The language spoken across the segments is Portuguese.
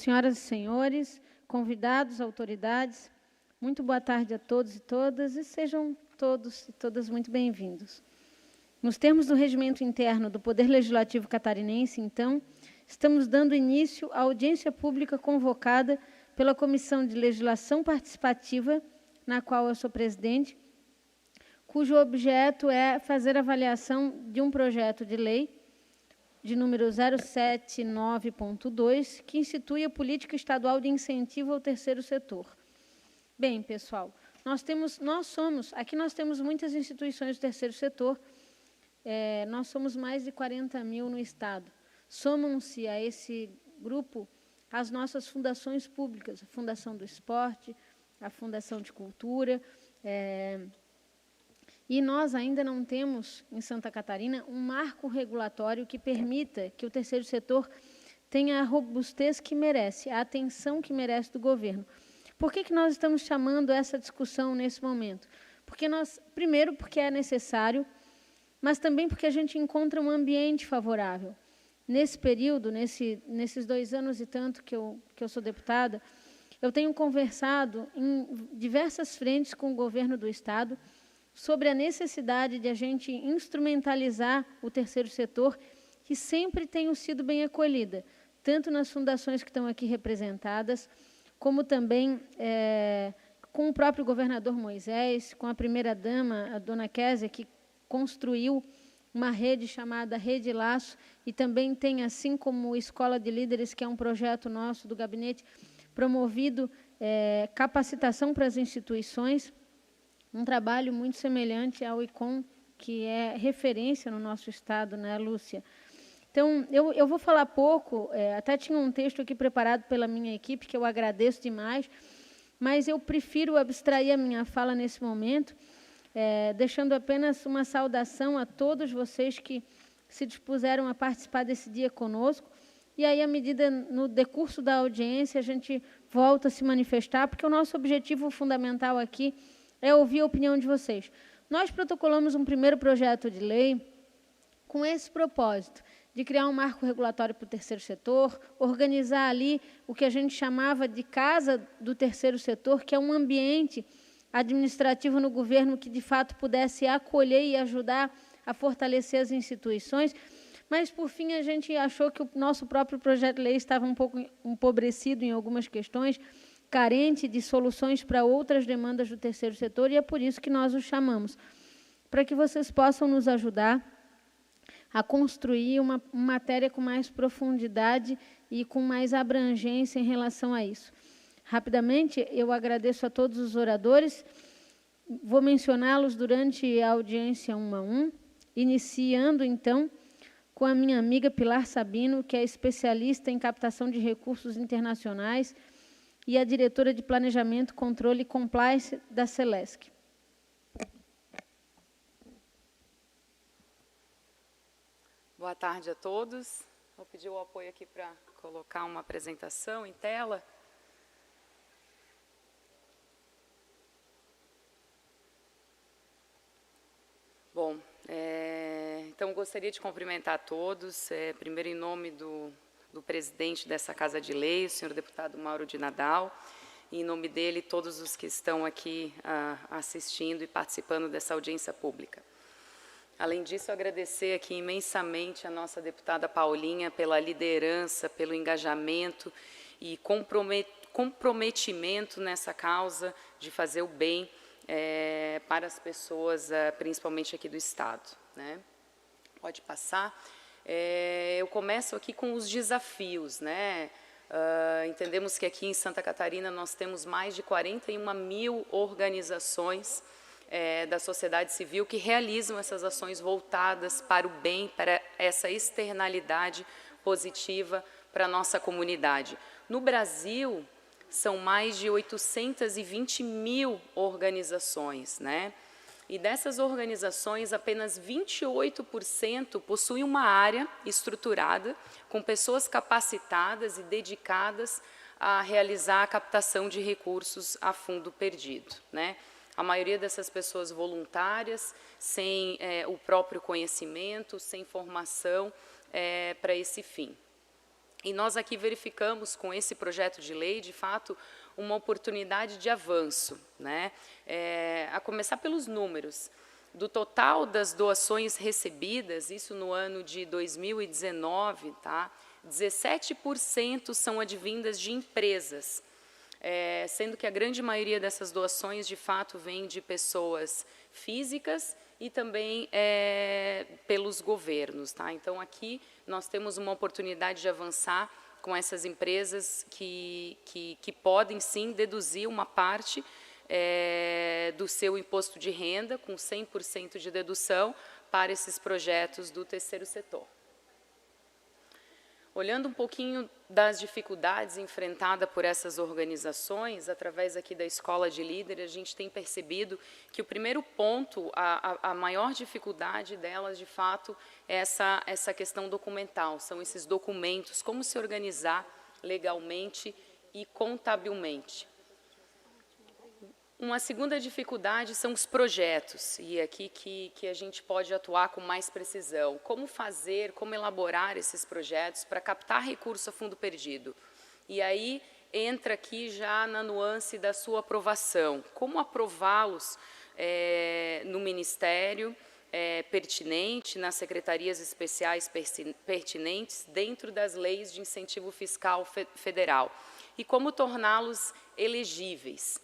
senhoras e senhores, convidados, autoridades, muito boa tarde a todos e todas, e sejam todos e todas muito bem-vindos. Nos termos do regimento interno do Poder Legislativo catarinense, então, estamos dando início à audiência pública convocada pela Comissão de Legislação Participativa, na qual eu sou presidente, cujo objeto é fazer avaliação de um projeto de lei de número 079.2, que institui a política estadual de incentivo ao terceiro setor. Bem, pessoal, aqui nós temos muitas instituições do terceiro setor, nós somos mais de 40 mil no Estado. Somam-se a esse grupo as nossas fundações públicas, a Fundação do Esporte, a Fundação de Cultura, e nós ainda não temos, em Santa Catarina, um marco regulatório que permita que o terceiro setor tenha a robustez que merece, a atenção que merece do governo. Por que nós estamos chamando essa discussão nesse momento? Primeiro, porque é necessário, mas também porque a gente encontra um ambiente favorável. Nesse período, nesses 2 anos e tanto que eu sou deputada, eu tenho conversado em diversas frentes com o governo do Estado sobre a necessidade de a gente instrumentalizar o terceiro setor, que sempre tem sido bem acolhida, tanto nas fundações que estão aqui representadas, como também com o próprio governador Moisés, com a primeira-dama, a dona Késia, que construiu uma rede chamada Rede Laço, e também tem, assim como Escola de Líderes, que é um projeto nosso do gabinete, promovido capacitação para as instituições, um trabalho muito semelhante ao ICOM, que é referência no nosso estado, né, Lúcia? Então, eu vou falar pouco, até tinha um texto aqui preparado pela minha equipe, que eu agradeço demais, mas eu prefiro abstrair a minha fala nesse momento, deixando apenas uma saudação a todos vocês que se dispuseram a participar desse dia conosco, e aí, à medida, no decurso da audiência, a gente volta a se manifestar, porque o nosso objetivo fundamental aqui é ouvir a opinião de vocês. Nós protocolamos um primeiro projeto de lei com esse propósito, de criar um marco regulatório para o terceiro setor, organizar ali o que a gente chamava de casa do terceiro setor, que é um ambiente administrativo no governo que, de fato, pudesse acolher e ajudar a fortalecer as instituições, mas, por fim, a gente achou que o nosso próprio projeto de lei estava um pouco empobrecido em algumas questões, carente de soluções para outras demandas do terceiro setor, e é por isso que nós o chamamos, para que vocês possam nos ajudar a construir uma matéria com mais profundidade e com mais abrangência em relação a isso. Rapidamente, eu agradeço a todos os oradores, vou mencioná-los durante a audiência 1 a 1, iniciando, então, com a minha amiga Pilar Sabino, que é especialista em captação de recursos internacionais e a diretora de Planejamento, Controle e Compliance da Celesc. Boa tarde a todos. Vou pedir o apoio aqui para colocar uma apresentação em tela. Bom, então gostaria de cumprimentar a todos, primeiro em nome do presidente dessa Casa de Lei, o senhor deputado Mauro de Nadal, e em nome dele todos os que estão aqui assistindo e participando dessa audiência pública. Além disso, agradecer aqui imensamente a nossa deputada Paulinha pela liderança, pelo engajamento e comprometimento nessa causa de fazer o bem para as pessoas, principalmente aqui do Estado, né? Pode passar. Eu começo aqui com os desafios, né? Entendemos que aqui em Santa Catarina nós temos mais de 41 mil organizações da sociedade civil que realizam essas ações voltadas para o bem, para essa externalidade positiva para a nossa comunidade. No Brasil, são mais de 820 mil organizações, né? E dessas organizações, apenas 28% possuem uma área estruturada, com pessoas capacitadas e dedicadas a realizar a captação de recursos a fundo perdido, né? A maioria dessas pessoas voluntárias, sem o próprio conhecimento, sem formação para esse fim. E nós aqui verificamos com esse projeto de lei, de fato, uma oportunidade de avanço, né? A começar pelos números. Do total das doações recebidas, isso no ano de 2019, tá? 17% são advindas de empresas, sendo que a grande maioria dessas doações, de fato, vem de pessoas físicas e também pelos governos, tá? Então, aqui nós temos uma oportunidade de avançar com essas empresas que podem, sim, deduzir uma parte do seu imposto de renda, com 100% de dedução, para esses projetos do terceiro setor. Olhando um pouquinho das dificuldades enfrentadas por essas organizações, através aqui da Escola de Líder, a gente tem percebido que o primeiro ponto, a maior dificuldade delas, de fato, é essa questão documental, são esses documentos, como se organizar legalmente e contabilmente. Uma segunda dificuldade são os projetos, e aqui que a gente pode atuar com mais precisão. Como fazer, como elaborar esses projetos para captar recurso a fundo perdido? E aí entra aqui já na nuance da sua aprovação. Como aprová-los no Ministério pertinente, nas secretarias especiais pertinentes, dentro das leis de incentivo fiscal federal? E como torná-los elegíveis?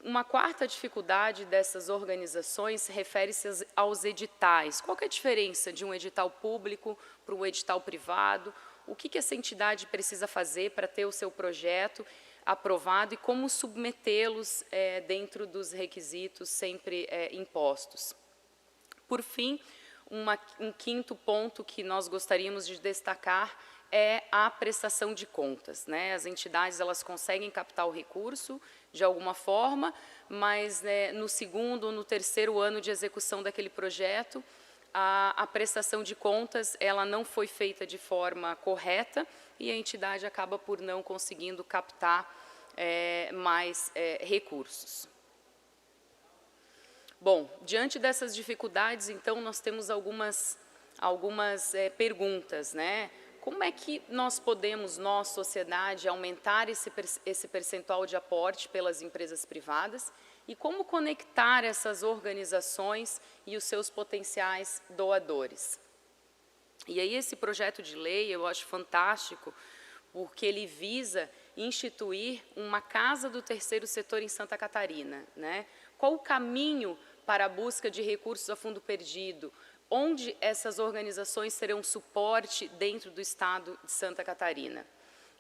Uma quarta dificuldade dessas organizações refere-se aos editais. Qual que é a diferença de um edital público para um edital privado? O que essa entidade precisa fazer para ter o seu projeto aprovado e como submetê-los dentro dos requisitos sempre impostos? Por fim, um quinto ponto que nós gostaríamos de destacar é a prestação de contas, né? As entidades, elas conseguem captar o recurso de alguma forma, mas no segundo ou no terceiro ano de execução daquele projeto, a prestação de contas, ela não foi feita de forma correta e a entidade acaba por não conseguindo captar mais recursos. Bom, diante dessas dificuldades, então, nós temos algumas perguntas, né? Como é que nós podemos, nós, sociedade, aumentar esse percentual de aporte pelas empresas privadas e como conectar essas organizações e os seus potenciais doadores? E aí esse projeto de lei eu acho fantástico, porque ele visa instituir uma casa do terceiro setor em Santa Catarina, né? Qual o caminho para a busca de recursos a fundo perdido? Onde essas organizações terão suporte dentro do estado de Santa Catarina?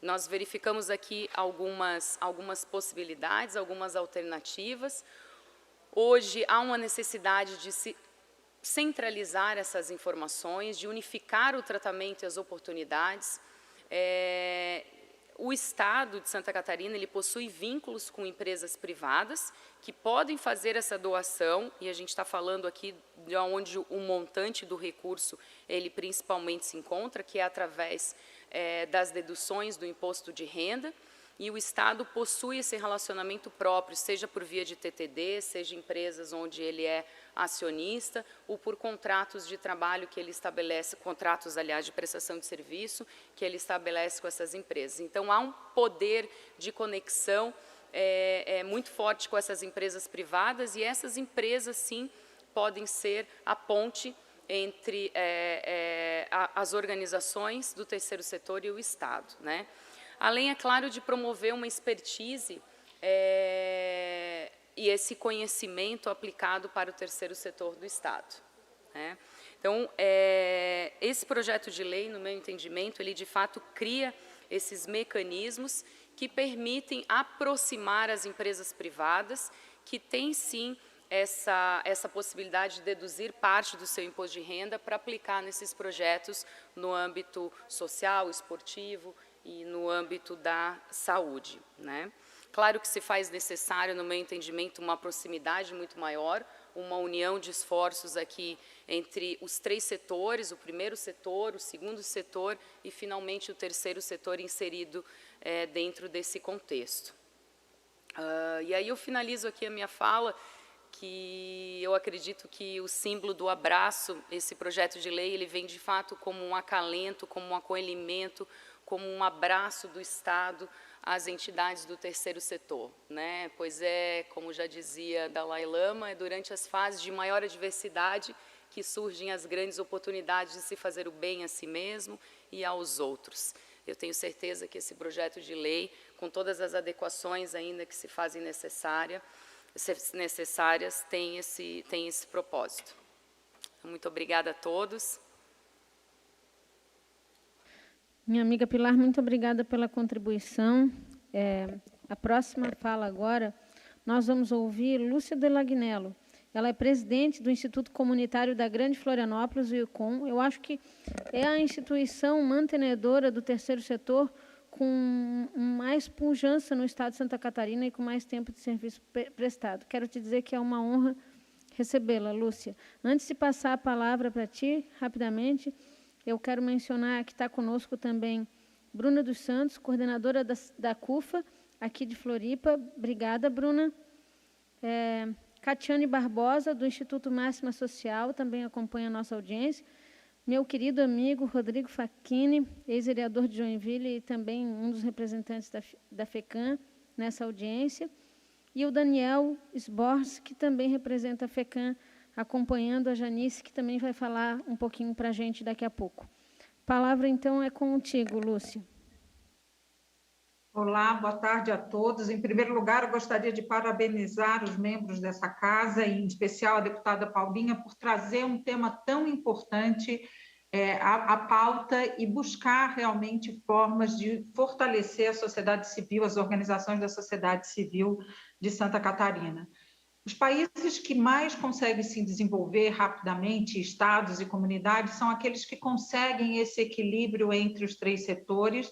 Nós verificamos aqui algumas possibilidades, algumas alternativas. Hoje há uma necessidade de se centralizar essas informações, de unificar o tratamento e as oportunidades. O estado de Santa Catarina, ele possui vínculos com empresas privadas que podem fazer essa doação, e a gente está falando aqui de onde o montante do recurso, ele principalmente se encontra, que é através das deduções do imposto de renda, e o Estado possui esse relacionamento próprio, seja por via de TTD, seja empresas onde ele é acionista, ou por contratos de trabalho que ele estabelece, contratos, aliás, de prestação de serviço, que ele estabelece com essas empresas. Então, há um poder de conexão muito forte com essas empresas privadas, e essas empresas, sim, podem ser a ponte entre as organizações do terceiro setor e o Estado, né? Além, é claro, de promover uma expertise e esse conhecimento aplicado para o terceiro setor do Estado, né? Então, esse projeto de lei, no meu entendimento, ele de fato cria esses mecanismos que permitem aproximar as empresas privadas, que têm sim essa possibilidade de deduzir parte do seu imposto de renda para aplicar nesses projetos no âmbito social, esportivo e no âmbito da saúde, né? Claro que se faz necessário, no meu entendimento, uma proximidade muito maior, uma união de esforços aqui entre os três setores, o primeiro setor, o segundo setor e, finalmente, o terceiro setor inserido dentro desse contexto. E aí eu finalizo aqui a minha fala que eu acredito que o símbolo do abraço, esse projeto de lei, ele vem de fato como um acalento, como um acolhimento, como um abraço do Estado às entidades do terceiro setor, né? Pois é, como já dizia Dalai Lama, é durante as fases de maior adversidade que surgem as grandes oportunidades de se fazer o bem a si mesmo e aos outros. Eu tenho certeza que esse projeto de lei, com todas as adequações ainda que se fazem necessárias, tem esse propósito. Muito obrigada a todos. Minha amiga Pilar, muito obrigada pela contribuição. A próxima fala agora, nós vamos ouvir Lúcia Delagnello. Ela é presidente do Instituto Comunitário da Grande Florianópolis, o ICOM. Eu acho que é a instituição mantenedora do terceiro setor com mais pujança no estado de Santa Catarina e com mais tempo de serviço prestado. Quero te dizer que é uma honra recebê-la, Lúcia. Antes de passar a palavra para ti, rapidamente, eu quero mencionar que está conosco também Bruna dos Santos, coordenadora da CUFA, aqui de Floripa. Obrigada, Bruna. Catiane Barbosa, do Instituto Máxima Social, também acompanha a nossa audiência. Meu querido amigo Rodrigo Facchini, ex-vereador de Joinville e também um dos representantes da FECAM nessa audiência. E o Daniel Sbors, que também representa a FECAM, acompanhando a Janice, que também vai falar um pouquinho para a gente daqui a pouco. A palavra, então, é contigo, Lúcia. Olá, boa tarde a todos. Em primeiro lugar, eu gostaria de parabenizar os membros dessa casa, e em especial a deputada Paulinha, por trazer um tema tão importante à pauta e buscar realmente formas de fortalecer a sociedade civil, as organizações da sociedade civil de Santa Catarina. Os países que mais conseguem se desenvolver rapidamente, estados e comunidades, são aqueles que conseguem esse equilíbrio entre os três setores,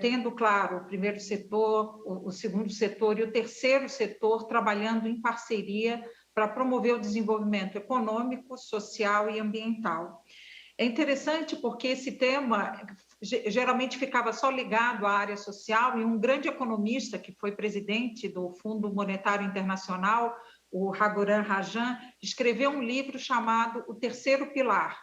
tendo, claro, o primeiro setor, o segundo setor e o terceiro setor trabalhando em parceria para promover o desenvolvimento econômico, social e ambiental. É interessante porque esse tema geralmente ficava só ligado à área social, e um grande economista que foi presidente do Fundo Monetário Internacional, o Raghuram Rajan, escreveu um livro chamado O Terceiro Pilar,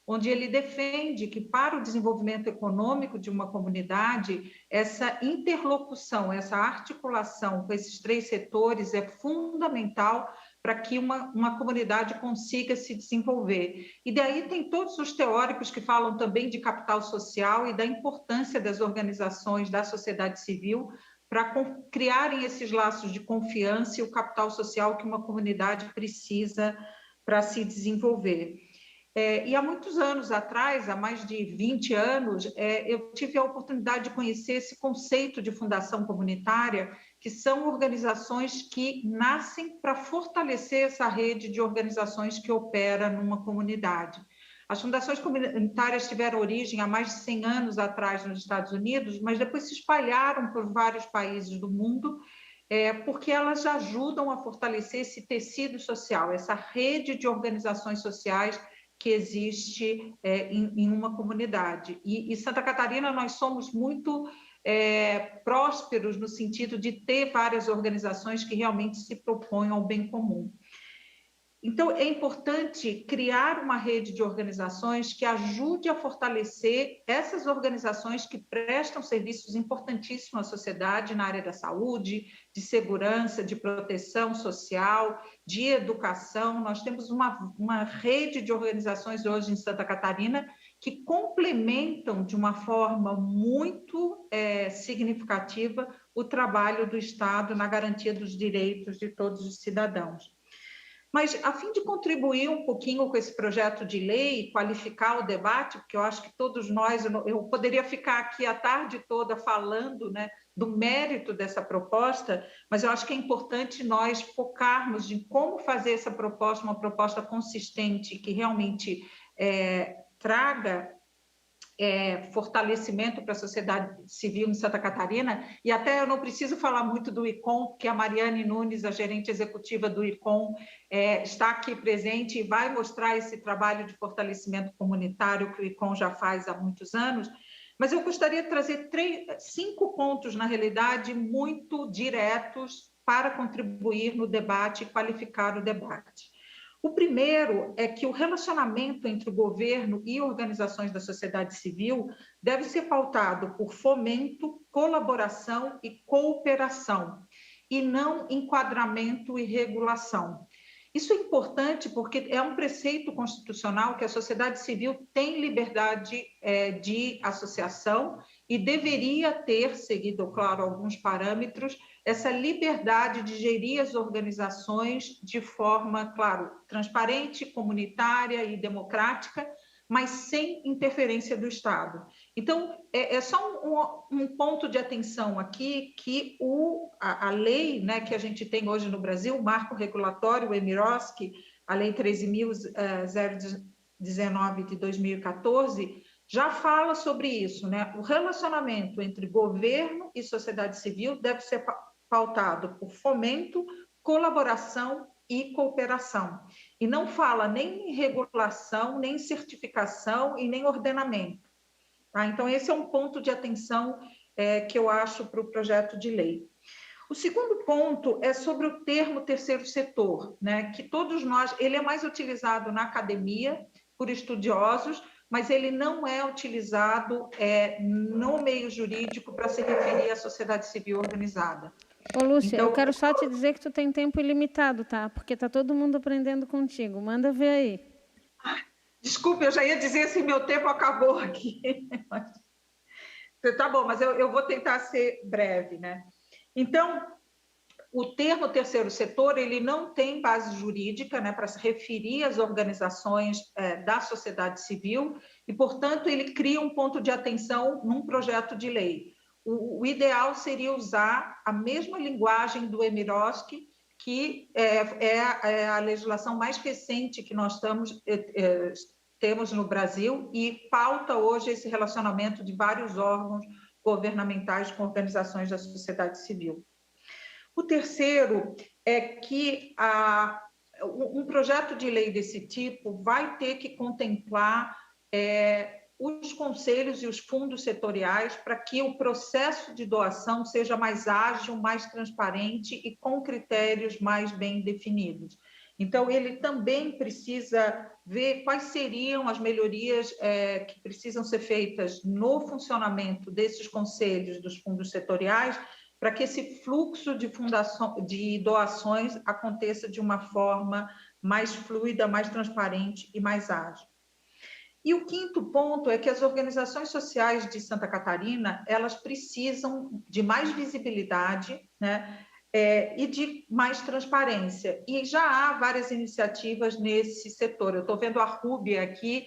onde ele defende que, para o desenvolvimento econômico de uma comunidade, essa interlocução, essa articulação com esses três setores é fundamental para que uma comunidade consiga se desenvolver. E daí tem todos os teóricos que falam também de capital social e da importância das organizações da sociedade civil para criarem esses laços de confiança e o capital social que uma comunidade precisa para se desenvolver. E há muitos anos atrás, há mais de 20 anos, eu tive a oportunidade de conhecer esse conceito de fundação comunitária, que são organizações que nascem para fortalecer essa rede de organizações que opera numa comunidade. As fundações comunitárias tiveram origem há mais de 100 anos atrás nos Estados Unidos, mas depois se espalharam por vários países do mundo, porque elas ajudam a fortalecer esse tecido social, essa rede de organizações sociais que existe em uma comunidade. E Santa Catarina, nós somos muito prósperos no sentido de ter várias organizações que realmente se propõem ao bem comum. Então, é importante criar uma rede de organizações que ajude a fortalecer essas organizações que prestam serviços importantíssimos à sociedade na área da saúde, de segurança, de proteção social, de educação. Nós temos uma rede de organizações hoje em Santa Catarina que complementam de uma forma muito significativa o trabalho do Estado na garantia dos direitos de todos os cidadãos. Mas, a fim de contribuir um pouquinho com esse projeto de lei, qualificar o debate, porque eu acho que todos nós, eu poderia ficar aqui a tarde toda falando, né, do mérito dessa proposta, mas eu acho que é importante nós focarmos em como fazer essa proposta, uma proposta consistente, que realmente traga fortalecimento para a sociedade civil em Santa Catarina, e até eu não preciso falar muito do ICOM, porque a Mariane Nunes, a gerente executiva do ICOM, está aqui presente e vai mostrar esse trabalho de fortalecimento comunitário que o ICOM já faz há muitos anos, mas eu gostaria de trazer 5 pontos, na realidade, muito diretos para contribuir no debate e qualificar o debate. O primeiro é que o relacionamento entre o governo e organizações da sociedade civil deve ser pautado por fomento, colaboração e cooperação, e não enquadramento e regulação. Isso é importante porque é um preceito constitucional que a sociedade civil tem liberdade de associação e deveria ter, seguido, claro, alguns parâmetros, essa liberdade de gerir as organizações de forma, claro, transparente, comunitária e democrática, mas sem interferência do Estado. Então, é só um ponto de atenção aqui que a lei, né, que a gente tem hoje no Brasil, o marco regulatório, o EMIROSC, a Lei 13.019 de 2014, já fala sobre isso, né? O relacionamento entre governo e sociedade civil deve ser pautado por fomento, colaboração e cooperação. E não fala nem em regulação, nem em certificação e nem ordenamento. Tá? Então, esse é um ponto de atenção que eu acho para o projeto de lei. O segundo ponto é sobre o termo terceiro setor, né? Que todos nós, ele é mais utilizado na academia por estudiosos, mas ele não é utilizado no meio jurídico para se referir à sociedade civil organizada. Ô, Lúcia, Então, eu quero só te dizer que tu tem tempo ilimitado, tá? Porque tá todo mundo aprendendo contigo. Manda ver aí. Desculpe, eu já ia dizer assim, meu tempo acabou aqui. Tá bom, mas eu vou tentar ser breve, né? Então, o termo terceiro setor, ele não tem base jurídica, né, para se referir às organizações da sociedade civil e, portanto, ele cria um ponto de atenção num projeto de lei. O ideal seria usar a mesma linguagem do EMIROSC, que é a legislação mais recente que nós temos no Brasil e pauta hoje esse relacionamento de vários órgãos governamentais com organizações da sociedade civil. O terceiro é que um projeto de lei desse tipo vai ter que contemplar os conselhos e os fundos setoriais para que o processo de doação seja mais ágil, mais transparente e com critérios mais bem definidos. Então, ele também precisa ver quais seriam as melhorias que precisam ser feitas no funcionamento desses conselhos dos fundos setoriais para que esse fluxo de doações aconteça de uma forma mais fluida, mais transparente e mais ágil. E o quinto ponto é que as organizações sociais de Santa Catarina, elas precisam de mais visibilidade, né? E de mais transparência. E já há várias iniciativas nesse setor. Eu estou vendo a Rúbia aqui,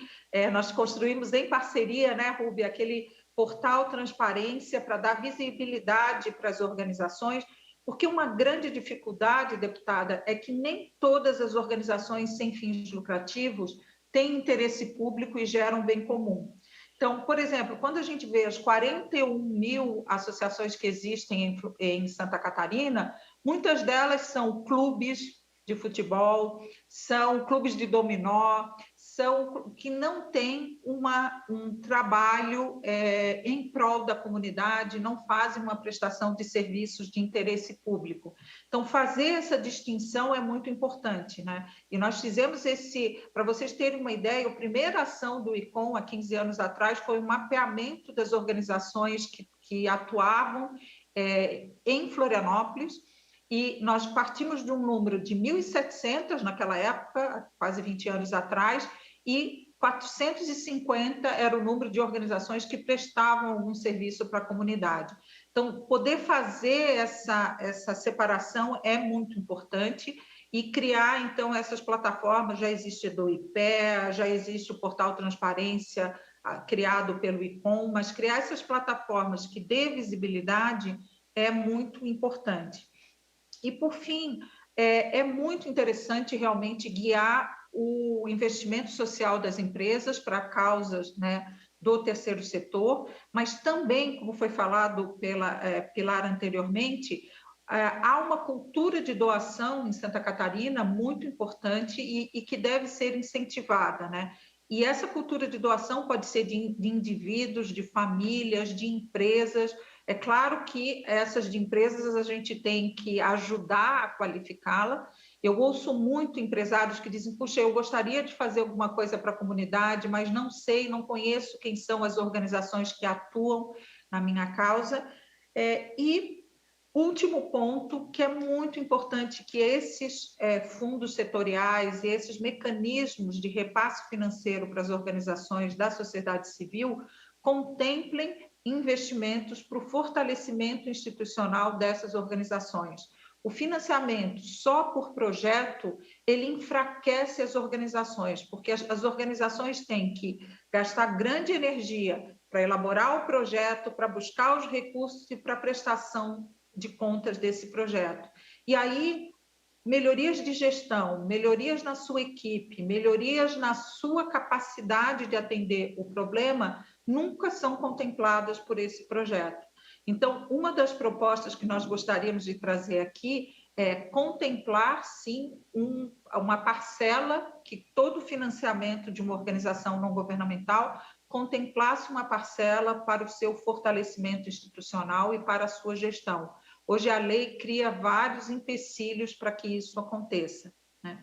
nós construímos em parceria, né, Rúbia, aquele portal Transparência para dar visibilidade para as organizações, porque uma grande dificuldade, deputada, é que nem todas as organizações sem fins lucrativos têm interesse público e geram bem comum. Então, por exemplo, quando a gente vê as 41 mil associações que existem em Santa Catarina, muitas delas são clubes de futebol, são clubes de dominó, são que não têm um trabalho em prol da comunidade, não fazem uma prestação de serviços de interesse público. Então, fazer essa distinção é muito importante, né? E nós fizemos para vocês terem uma ideia, a primeira ação do ICOM, há 15 anos atrás, foi um mapeamento das organizações que atuavam em Florianópolis, e nós partimos de um número de 1.700 naquela época, quase 20 anos atrás, e 450 era o número de organizações que prestavam algum serviço para a comunidade. Então, poder fazer essa separação é muito importante e criar, então, essas plataformas. Já existe do IPEA, já existe o portal Transparência, criado pelo ICOM, mas criar essas plataformas que dê visibilidade é muito importante. E, por fim, é muito interessante realmente guiar o investimento social das empresas para causas, né, do terceiro setor, mas também, como foi falado pela Pilar anteriormente, há uma cultura de doação em Santa Catarina muito importante e que deve ser incentivada, né? E essa cultura de doação pode ser de indivíduos, de famílias, de empresas, É claro que essas de empresas a gente tem que ajudar a qualificá-la. Eu ouço muito empresários que dizem, puxa, eu gostaria de fazer alguma coisa para a comunidade, mas não sei, não conheço quem são as organizações que atuam na minha causa. E último ponto, que é muito importante, que esses fundos setoriais e esses mecanismos de repasse financeiro para as organizações da sociedade civil contemplem investimentos para o fortalecimento institucional dessas organizações. O financiamento só por projeto, ele enfraquece as organizações, porque as organizações têm que gastar grande energia para elaborar o projeto, para buscar os recursos e para a prestação de contas desse projeto. E aí, melhorias de gestão, melhorias na sua equipe, melhorias na sua capacidade de atender o problema, nunca são contempladas por esse projeto. Então, uma das propostas que nós gostaríamos de trazer aqui é contemplar, sim, uma parcela que todo financiamento de uma organização não governamental contemplasse uma parcela para o seu fortalecimento institucional e para a sua gestão. Hoje a lei cria vários empecilhos para que isso aconteça, né?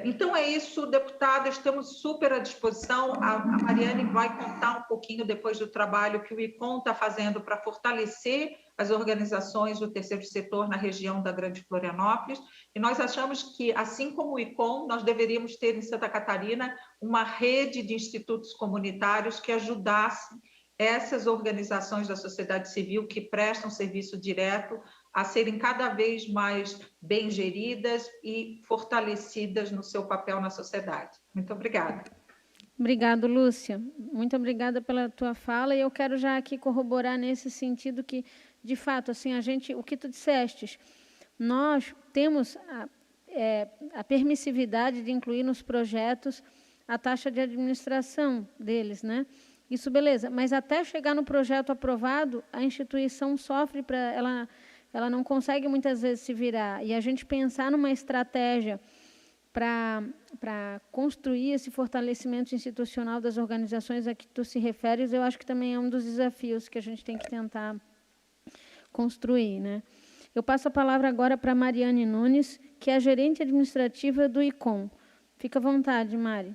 Então é isso, deputada, estamos super à disposição. A Mariane vai contar um pouquinho depois do trabalho que o ICOM está fazendo para fortalecer as organizações do terceiro setor na região da Grande Florianópolis, e nós achamos que, assim como o ICOM, nós deveríamos ter em Santa Catarina uma rede de institutos comunitários que ajudassem essas organizações da sociedade civil que prestam serviço direto a serem cada vez mais bem geridas e fortalecidas no seu papel na sociedade. Muito obrigada. Obrigado, Lúcia. Muito obrigada pela tua fala, e eu quero já aqui corroborar nesse sentido que, de fato, assim, o que tu dissestes, nós temos a permissividade de incluir nos projetos a taxa de administração deles, né? Isso, beleza, mas até chegar no projeto aprovado, a instituição sofre ela não consegue muitas vezes se virar, e a gente pensar numa estratégia para construir esse fortalecimento institucional das organizações a que tu se referes, eu acho que também é um dos desafios que a gente tem que tentar construir, né? Eu passo a palavra agora para Mariane Nunes, que é a gerente administrativa do ICOM. Fica à vontade, Mari.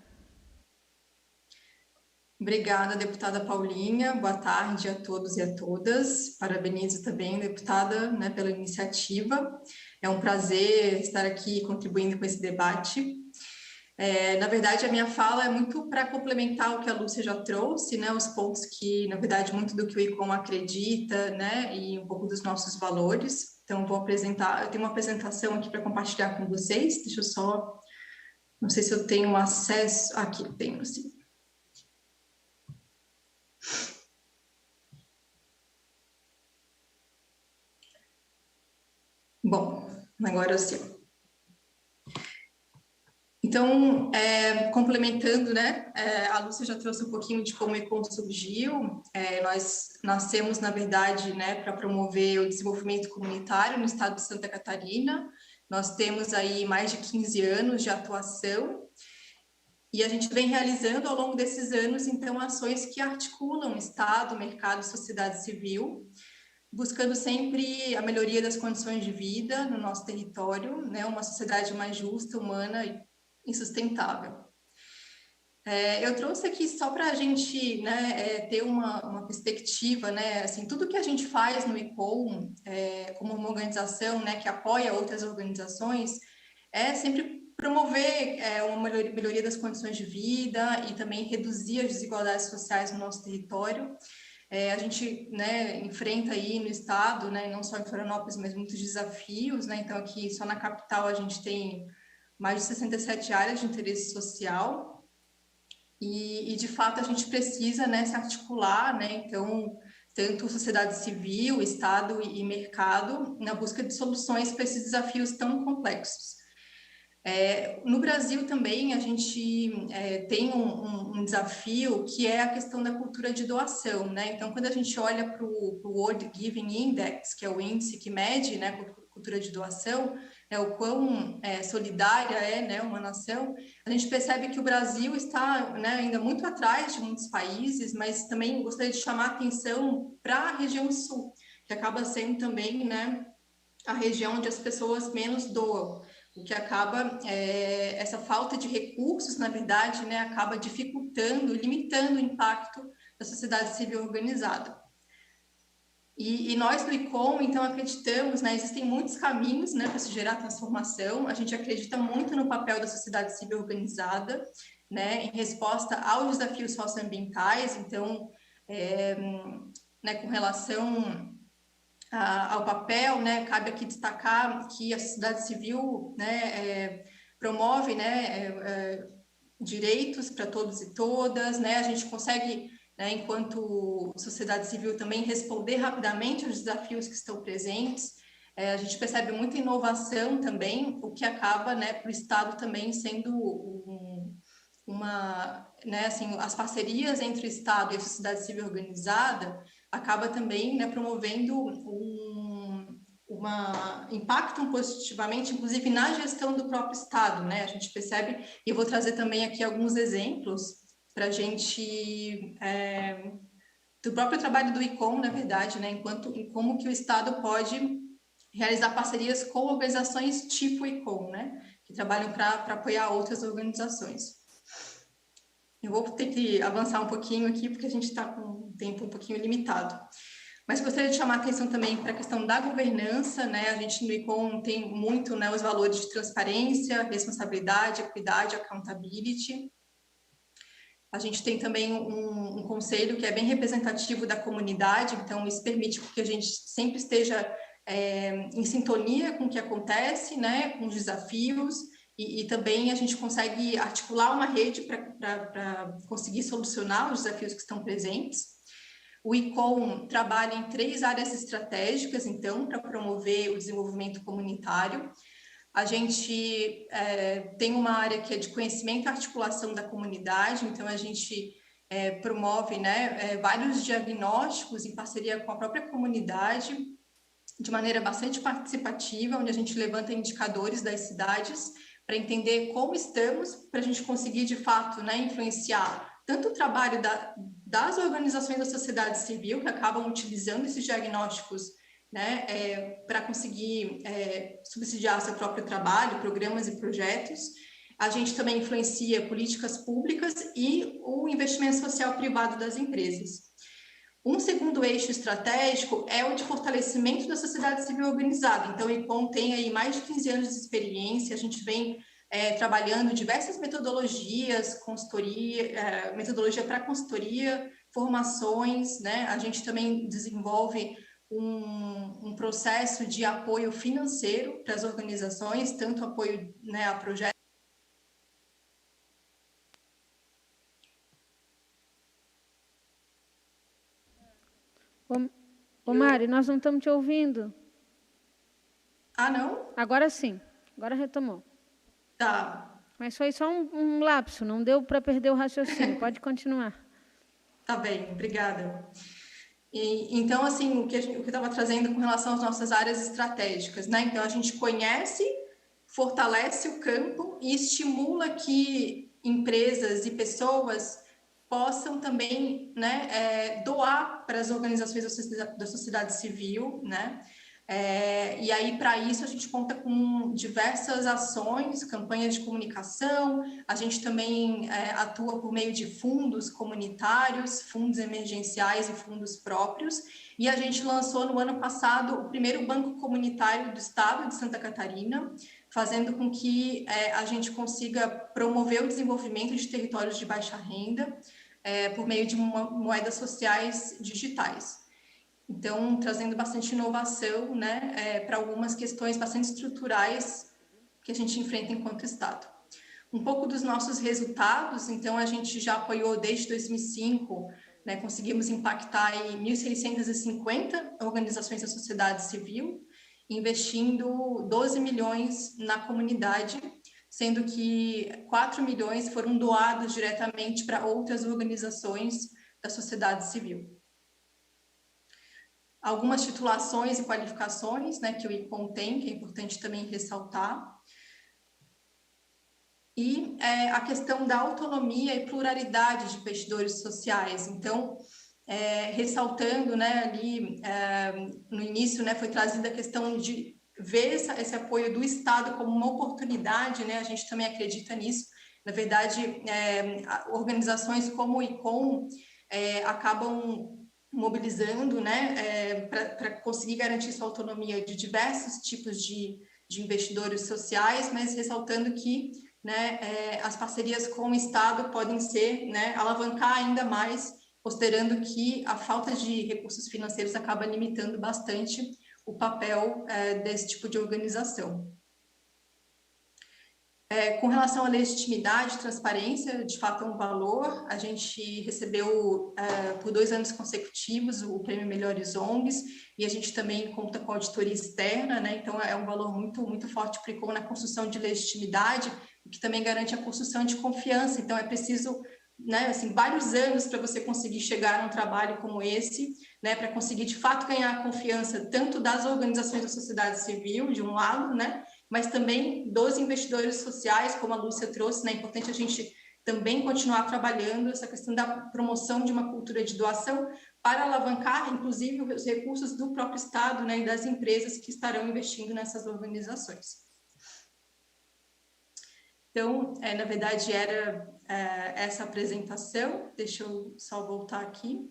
Obrigada, deputada Paulinha. Boa tarde a todos e a todas. Parabenizo também, deputada, né, pela iniciativa. É um prazer estar aqui contribuindo com esse debate. Na verdade, a minha fala é muito para complementar o que a Lúcia já trouxe, né, os pontos que, na verdade, muito do que o ICOM acredita, né, e um pouco dos nossos valores. Então, eu tenho uma apresentação aqui para compartilhar com vocês. Deixa eu só, não sei se eu tenho acesso, aqui tenho, sim. Bom, agora sim. Então, complementando, né, a Lúcia já trouxe um pouquinho de como o ICOM surgiu. Nós nascemos, na verdade, né, para promover o desenvolvimento comunitário no estado de Santa Catarina. Nós temos aí mais de 15 anos de atuação, e a gente vem realizando ao longo desses anos, então, ações que articulam Estado, mercado e sociedade civil, buscando sempre a melhoria das condições de vida no nosso território, né, uma sociedade mais justa, humana e sustentável. Eu trouxe aqui só para a gente, né, ter uma perspectiva, né, assim, tudo que a gente faz no ICOM, como uma organização, né, que apoia outras organizações, é sempre promover uma melhoria das condições de vida e também reduzir as desigualdades sociais no nosso território. A gente, né, enfrenta aí no estado, né, não só em Florianópolis, mas muitos desafios, né? Então, aqui só na capital a gente tem mais de 67 áreas de interesse social e de fato, a gente precisa, né, se articular, né? Então, tanto sociedade civil, Estado e mercado, na busca de soluções para esses desafios tão complexos. No Brasil também a gente tem um desafio que é a questão da cultura de doação, né? Então, quando a gente olha para o World Giving Index, que é o índice que mede, né, cultura de doação, o quão solidária é, né, uma nação, a gente percebe que o Brasil está, né, ainda muito atrás de muitos países, mas também gostaria de chamar a atenção para a região sul, que acaba sendo também, né, a região onde as pessoas menos doam, o que acaba, essa falta de recursos, na verdade, né, acaba dificultando, limitando o impacto da sociedade civil organizada. E nós do ICOM, então, acreditamos, né, existem muitos caminhos, né, para se gerar transformação, a gente acredita muito no papel da sociedade civil organizada, né, em resposta aos desafios socioambientais, então, né, com relação ao papel, né, cabe aqui destacar que a sociedade civil, né, promove, né, direitos para todos e todas, né, a gente consegue, né, enquanto sociedade civil, também responder rapidamente aos desafios que estão presentes, a gente percebe muita inovação também, o que acaba, né, para o Estado também sendo né, assim, as parcerias entre o Estado e a sociedade civil organizada acaba também, né, promovendo impactam positivamente, inclusive na gestão do próprio Estado, né? A gente percebe, e eu vou trazer também aqui alguns exemplos para a gente do próprio trabalho do ICOM, na verdade, né? Em como que o Estado pode realizar parcerias com organizações tipo ICOM, né? Que trabalham para apoiar outras organizações. Eu vou ter que avançar um pouquinho aqui, porque a gente está com um tempo um pouquinho limitado. Mas gostaria de chamar a atenção também para a questão da governança, né? A gente no ICOM tem muito, né, os valores de transparência, responsabilidade, equidade, accountability. A gente tem também um conselho que é bem representativo da comunidade, então isso permite que a gente sempre esteja em sintonia com o que acontece, né, com os desafios, e também a gente consegue articular uma rede para conseguir solucionar os desafios que estão presentes. O ICOM trabalha em 3 áreas estratégicas, então, para promover o desenvolvimento comunitário. A gente tem uma área que é de conhecimento e articulação da comunidade, então a gente promove, né, vários diagnósticos em parceria com a própria comunidade, de maneira bastante participativa, onde a gente levanta indicadores das cidades para entender como estamos, para a gente conseguir, de fato, né, influenciar tanto o trabalho das organizações da sociedade civil, que acabam utilizando esses diagnósticos, né, para conseguir subsidiar seu próprio trabalho, programas e projetos. A gente também influencia políticas públicas e o investimento social privado das empresas. Um segundo eixo estratégico é o de fortalecimento da sociedade civil organizada. Então, o ICOM tem aí mais de 15 anos de experiência, a gente vem trabalhando diversas metodologias, consultoria, metodologia para consultoria, formações, né? A gente também desenvolve um processo de apoio financeiro para as organizações, tanto apoio, né, a projetos. Ô Mari, nós não estamos te ouvindo. Ah, não? Agora sim, agora retomou. Tá. Mas foi só um lapso, não deu para perder o raciocínio. Pode continuar. Tá bem, obrigada. Então, assim, o que eu estava trazendo com relação às nossas áreas estratégicas, né? Então, a gente conhece, fortalece o campo e estimula que empresas e pessoas possam também, né, doar para as organizações da sociedade civil, né? E aí, para isso, a gente conta com diversas ações, campanhas de comunicação, a gente também atua por meio de fundos comunitários, fundos emergenciais e fundos próprios, e a gente lançou no ano passado o primeiro banco comunitário do estado de Santa Catarina, fazendo com que a gente consiga promover o desenvolvimento de territórios de baixa renda por meio de moedas sociais digitais. Então, trazendo bastante inovação, né, para algumas questões bastante estruturais que a gente enfrenta enquanto Estado. Um pouco dos nossos resultados, então, a gente já apoiou desde 2005, né, conseguimos impactar em 1.650 organizações da sociedade civil, investindo 12 milhões na comunidade, sendo que 4 milhões foram doados diretamente para outras organizações da sociedade civil. algumas titulações e qualificações, né, que o ICOM tem, que é importante também ressaltar. E a questão da autonomia e pluralidade de investidores sociais. Então, ressaltando, né, ali no início, né, foi trazida a questão de ver esse apoio do Estado como uma oportunidade, né, a gente também acredita nisso. Na verdade, organizações como o ICOM acabam mobilizando, né, para conseguir garantir sua autonomia de diversos tipos de investidores sociais, mas ressaltando que, né, as parcerias com o Estado podem ser, né, alavancar ainda mais, considerando que a falta de recursos financeiros acaba limitando bastante o papel desse tipo de organização. Com relação à legitimidade e transparência, de fato é um valor. A gente recebeu por 2 anos consecutivos o Prêmio Melhores ONGs e a gente também conta com auditoria externa, né? Então é um valor muito, muito forte para o ICOM na construção de legitimidade, o que também garante a construção de confiança. Então é preciso, né, assim, vários anos para você conseguir chegar a um trabalho como esse, né, para conseguir de fato ganhar a confiança tanto das organizações da sociedade civil, de um lado, né, mas também dos investidores sociais, como a Lúcia trouxe, né? É importante a gente também continuar trabalhando essa questão da promoção de uma cultura de doação para alavancar, inclusive, os recursos do próprio Estado, né, e das empresas que estarão investindo nessas organizações. Então, na verdade, era essa apresentação. Deixa eu só voltar aqui.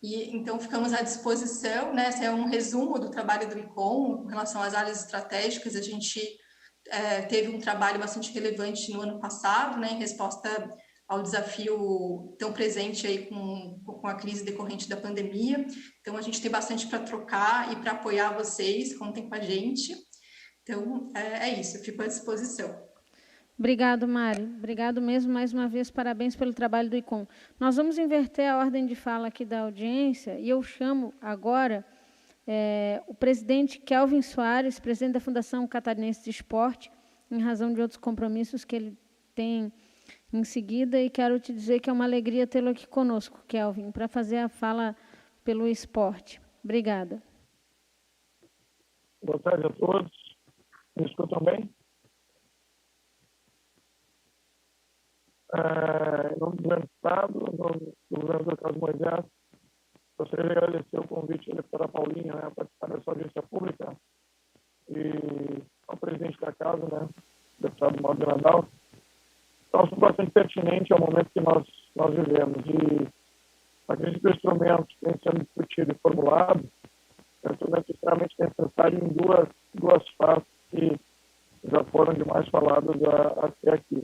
E, então, ficamos à disposição, né? Esse é um resumo do trabalho do ICOM com relação às áreas estratégicas. A gente teve um trabalho bastante relevante no ano passado, né, em resposta ao desafio tão presente aí com a crise decorrente da pandemia. Então, a gente tem bastante para trocar e para apoiar vocês, contem com a gente. Então, é isso, eu fico à disposição. Obrigado, Mari. Obrigado mesmo, mais uma vez, parabéns pelo trabalho do ICOM. Nós vamos inverter a ordem de fala aqui da audiência, e eu chamo agora o presidente Kelvin Soares, presidente da Fundação Catarinense de Esporte, em razão de outros compromissos que ele tem em seguida, e quero te dizer que é uma alegria tê-lo aqui conosco, Kelvin, para fazer a fala pelo esporte. Obrigada. Boa tarde a todos. Me escutam bem? Em nome do governo do Estado, em nome do governador Carlos Moisés, gostaria de agradecer o convite da deputada Paulinha, né, a participar dessa audiência pública, e ao presidente da casa, né, o deputado Mauro Nadal. Então, acho bastante pertinente ao momento que nós vivemos. E acredito que o instrumento que vem sendo discutido e formulado é um instrumento extremamente necessário em duas faces que já foram demais faladas até aqui.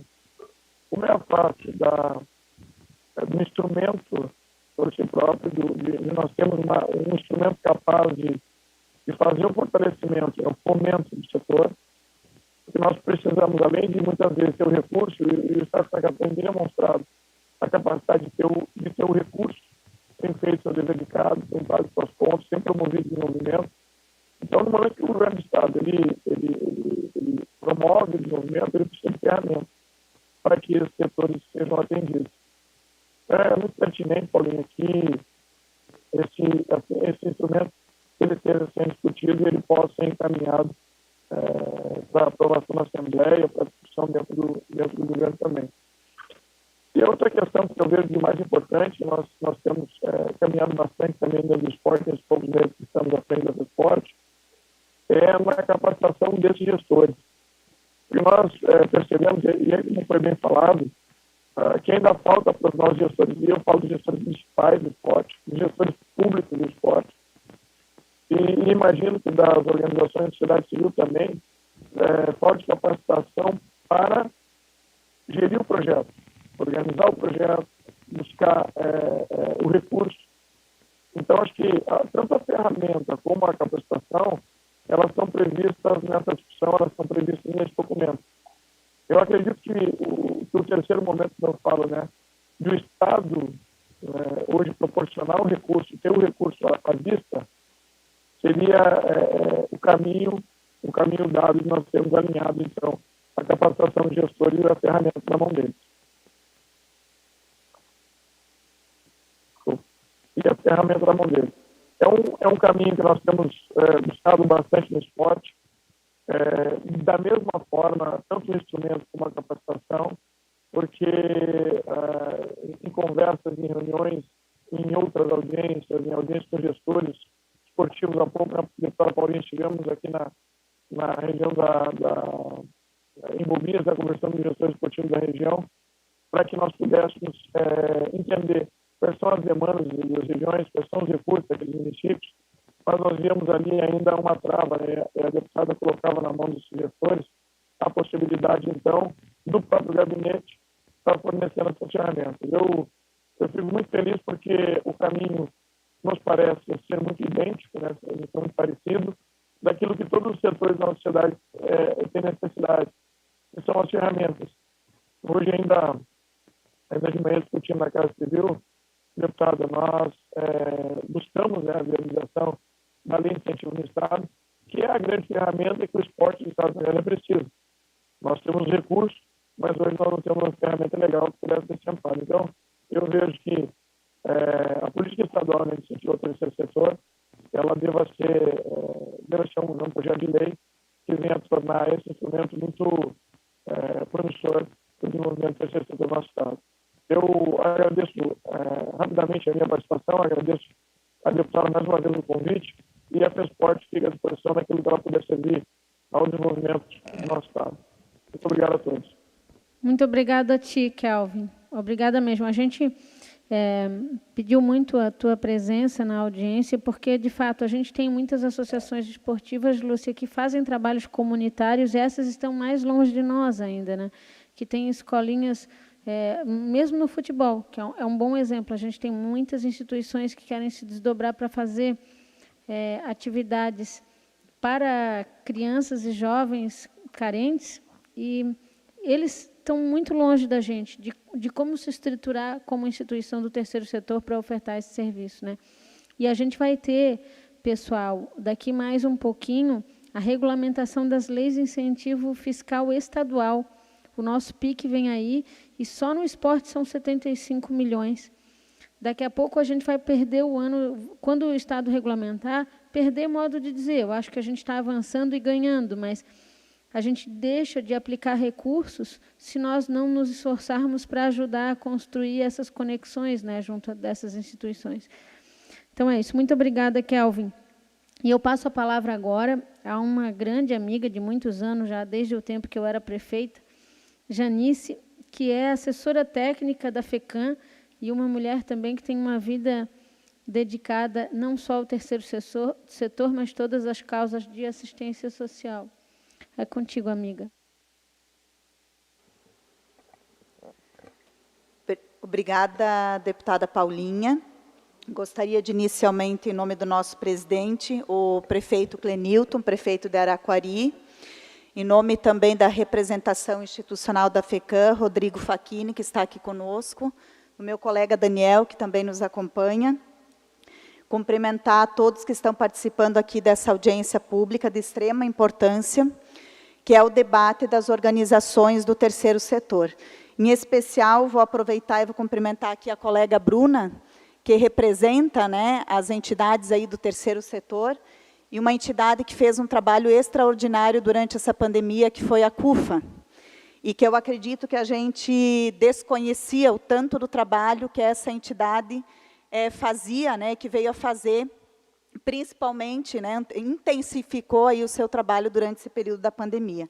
Uma é a face do instrumento por si próprio, de nós temos um instrumento capaz de fazer o fortalecimento, o fomento do setor, porque nós precisamos, além de muitas vezes ter o recurso, e o Estado está tem demonstrado a capacidade de ter o recurso, tem feito seu dever de casa, tem pago suas contas, tem promovido desenvolvimento. Então, no momento que o governo do Estado ele promove o desenvolvimento, ele precisa de ferramentas para que esses setores sejam atendidos. É muito pertinente, Paulinho, que esse instrumento ele esteja sendo discutido e ele possa ser encaminhado para aprovação na Assembleia, para discussão dentro do governo também. E a outra questão que eu vejo de mais importante, nós temos caminhado bastante também dentro do esporte, nesses poucos meses que estamos à frente do esporte, é uma capacitação desses gestores. Porque nós percebemos, e aí como foi bem falado, que ainda falta para os nossos gestores, e eu falo dos gestores municipais do esporte, dos gestores públicos do esporte, e imagino que das organizações da sociedade civil também, falta capacitação para gerir o projeto, organizar o projeto, buscar o recurso. Então, acho que tanto a ferramenta como a capacitação, elas estão previstas nessa discussão, elas estão previstas nesse documento. Eu acredito que o terceiro momento que eu falo, né, do Estado hoje proporcionar o recurso, ter o recurso à vista, seria o caminho dado e nós temos alinhado, então, a capacitação de gestores e a ferramenta na mão deles. e a ferramenta na mão dele. É um caminho que nós temos buscado bastante no esporte. Da mesma forma, tanto o instrumento como a capacitação, porque em conversas, em reuniões, em outras audiências, em audiências com gestores esportivos, há pouco, na deputada Paulinha, estivemos aqui na região em Bobias, conversando com os gestores esportivos da região, para que nós pudéssemos entender quais são as demandas das regiões, quais são os recursos daqueles municípios, mas nós víamos ali ainda uma trava, né? A deputada colocava na mão dos gestores a possibilidade, então, do próprio gabinete estar fornecendo essas ferramentas. Eu fico muito feliz porque o caminho nos parece ser muito idêntico, né? Muito parecido, daquilo que todos os setores da sociedade têm necessidade, que são as ferramentas. Hoje ainda de manhã discutindo na Casa Civil, deputada, nós buscamos, né, a viabilização da lei de incentivo no Estado, que é a grande ferramenta que o esporte do Estado de precisa. Nós temos recursos, mas hoje nós não temos uma ferramenta legal que pudesse ser esse amparo. Então, eu vejo que a política estadual de incentivo ao terceiro setor, ela deva ser um projeto de lei que venha a tornar esse instrumento muito promissor para o desenvolvimento do terceiro setor do nosso Estado. Eu agradeço rapidamente a minha participação, agradeço a deputada mais uma vez o convite e a FESPORT fica à disposição daquilo que ela puder servir ao desenvolvimento do nosso Estado. Muito obrigado a todos. Muito obrigada a ti, Kelvin. Obrigada mesmo. A gente pediu muito a tua presença na audiência, porque, de fato, a gente tem muitas associações esportivas, Lúcia, que fazem trabalhos comunitários, e essas estão mais longe de nós ainda, né? Que tem escolinhas, mesmo no futebol, que é um bom exemplo. A gente tem muitas instituições que querem se desdobrar para fazer atividades para crianças e jovens carentes, e eles estão muito longe da gente, de como se estruturar como instituição do terceiro setor para ofertar esse serviço, né? E a gente vai ter, pessoal, daqui mais um pouquinho, a regulamentação das leis de incentivo fiscal estadual. O nosso PIC vem aí, e só no esporte são 75 milhões. Daqui a pouco a gente vai perder o ano, quando o Estado regulamentar, perder modo de dizer. Eu acho que a gente está avançando e ganhando, mas a gente deixa de aplicar recursos se nós não nos esforçarmos para ajudar a construir essas conexões, né, junto dessas instituições. Então é isso. Muito obrigada, Kelvin. E eu passo a palavra agora a uma grande amiga de muitos anos, já desde o tempo que eu era prefeita, Janice, que é assessora técnica da FECAM e uma mulher também que tem uma vida dedicada não só ao terceiro setor, mas todas as causas de assistência social. É contigo, amiga. Obrigada, deputada Paulinha. Gostaria de, inicialmente, em nome do nosso presidente, o prefeito Clenilton, prefeito de Araquari, em nome também da representação institucional da FECAM, Rodrigo Facchini, que está aqui conosco, o meu colega Daniel, que também nos acompanha, cumprimentar a todos que estão participando aqui dessa audiência pública de extrema importância, que é o debate das organizações do terceiro setor. Em especial, vou aproveitar e vou cumprimentar aqui a colega Bruna, que representa, né, as entidades aí do terceiro setor, e uma entidade que fez um trabalho extraordinário durante essa pandemia, que foi a CUFA, e que eu acredito que a gente desconhecia o tanto do trabalho que essa entidade fazia, né, que veio a fazer, principalmente, né, intensificou aí o seu trabalho durante esse período da pandemia.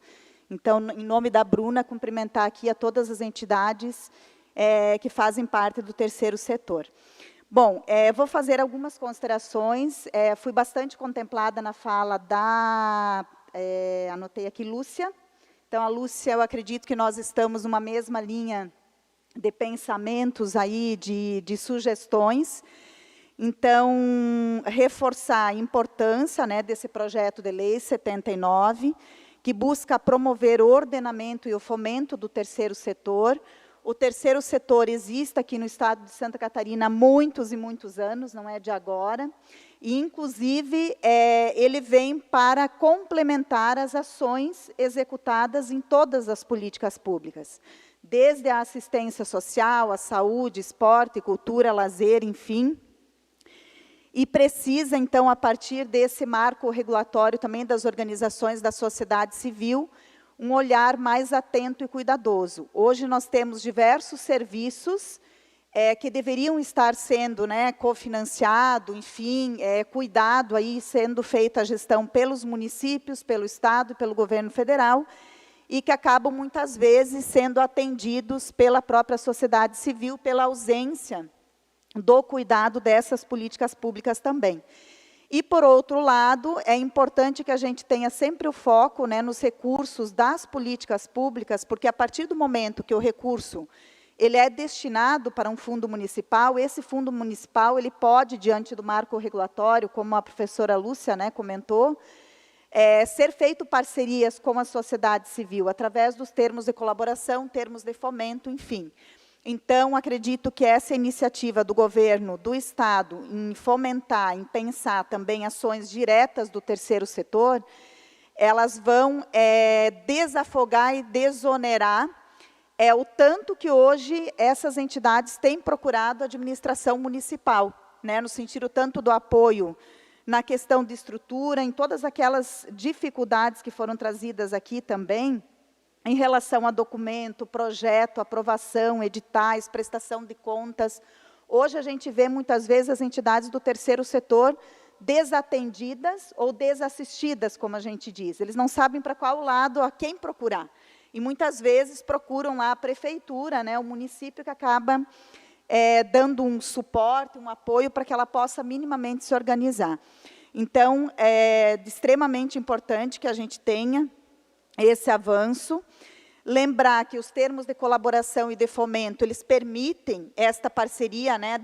Então, em nome da Bruna, cumprimentar aqui a todas as entidades que fazem parte do terceiro setor. Bom, vou fazer algumas considerações. Fui bastante contemplada na fala da, anotei aqui, Lúcia. Então, a Lúcia, eu acredito que nós estamos numa mesma linha de pensamentos aí, de sugestões. Então, reforçar a importância, né, desse projeto de lei 79, que busca promover o ordenamento e o fomento do terceiro setor. O terceiro setor existe aqui no estado de Santa Catarina há muitos e muitos anos, não é de agora, e, inclusive, ele vem para complementar as ações executadas em todas as políticas públicas, desde a assistência social, a saúde, esporte, cultura, lazer, enfim. e precisa, então, a partir desse marco regulatório também das organizações da sociedade civil, um olhar mais atento e cuidadoso. Hoje nós temos diversos serviços que deveriam estar sendo, né, cofinanciado, enfim, cuidado, aí, sendo feita a gestão pelos municípios, pelo Estado e pelo governo federal, e que acabam, muitas vezes, sendo atendidos pela própria sociedade civil, pela ausência do cuidado dessas políticas públicas também. E, por outro lado, é importante que a gente tenha sempre o foco, né, nos recursos das políticas públicas, porque a partir do momento que o recurso ele é destinado para um fundo municipal, esse fundo municipal ele pode, diante do marco regulatório, como a professora Lúcia, né, comentou, ser feito parcerias com a sociedade civil, através dos termos de colaboração, termos de fomento, enfim. Então, acredito que essa iniciativa do governo, do Estado, em fomentar, em pensar também ações diretas do terceiro setor, elas vão desafogar e desonerar o tanto que hoje essas entidades têm procurado a administração municipal, né, no sentido tanto do apoio na questão de estrutura, em todas aquelas dificuldades que foram trazidas aqui também, em relação a documento, projeto, aprovação, editais, prestação de contas. Hoje a gente vê muitas vezes as entidades do terceiro setor desatendidas ou desassistidas, como a gente diz. Eles não sabem para qual lado, a quem procurar. E muitas vezes procuram lá a prefeitura, né, o município, que acaba dando um suporte, um apoio para que ela possa minimamente se organizar. Então, é extremamente importante que a gente tenha esse avanço. Lembrar que os termos de colaboração e de fomento, eles permitem esta parceria, né,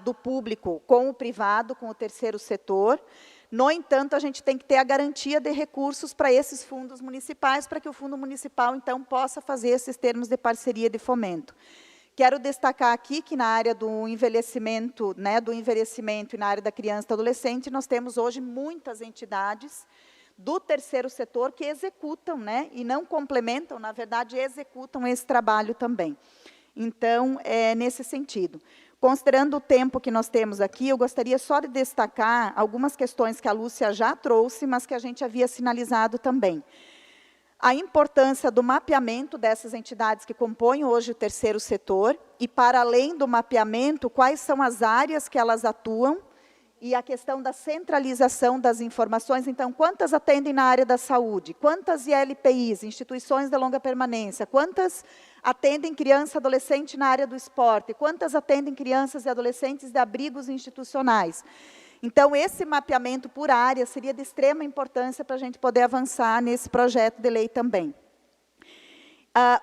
do público com o privado, com o terceiro setor. No entanto, a gente tem que ter a garantia de recursos para esses fundos municipais, para que o fundo municipal, então, possa fazer esses termos de parceria e de fomento. Quero destacar aqui que na área do envelhecimento, né, e na área da criança e adolescente, nós temos hoje muitas entidades do terceiro setor que executam, né, e não complementam, na verdade, executam esse trabalho também. Então, nesse sentido. Considerando o tempo que nós temos aqui, eu gostaria só de destacar algumas questões que a Lúcia já trouxe, mas que a gente havia sinalizado também. A importância do mapeamento dessas entidades que compõem hoje o terceiro setor, e, para além do mapeamento, quais são as áreas que elas atuam, e a questão da centralização das informações. Então, quantas atendem na área da saúde? Quantas ILPIs, instituições de longa permanência? Quantas atendem criança e adolescente na área do esporte? Quantas atendem crianças e adolescentes de abrigos institucionais? Então, esse mapeamento por área seria de extrema importância para a gente poder avançar nesse projeto de lei também.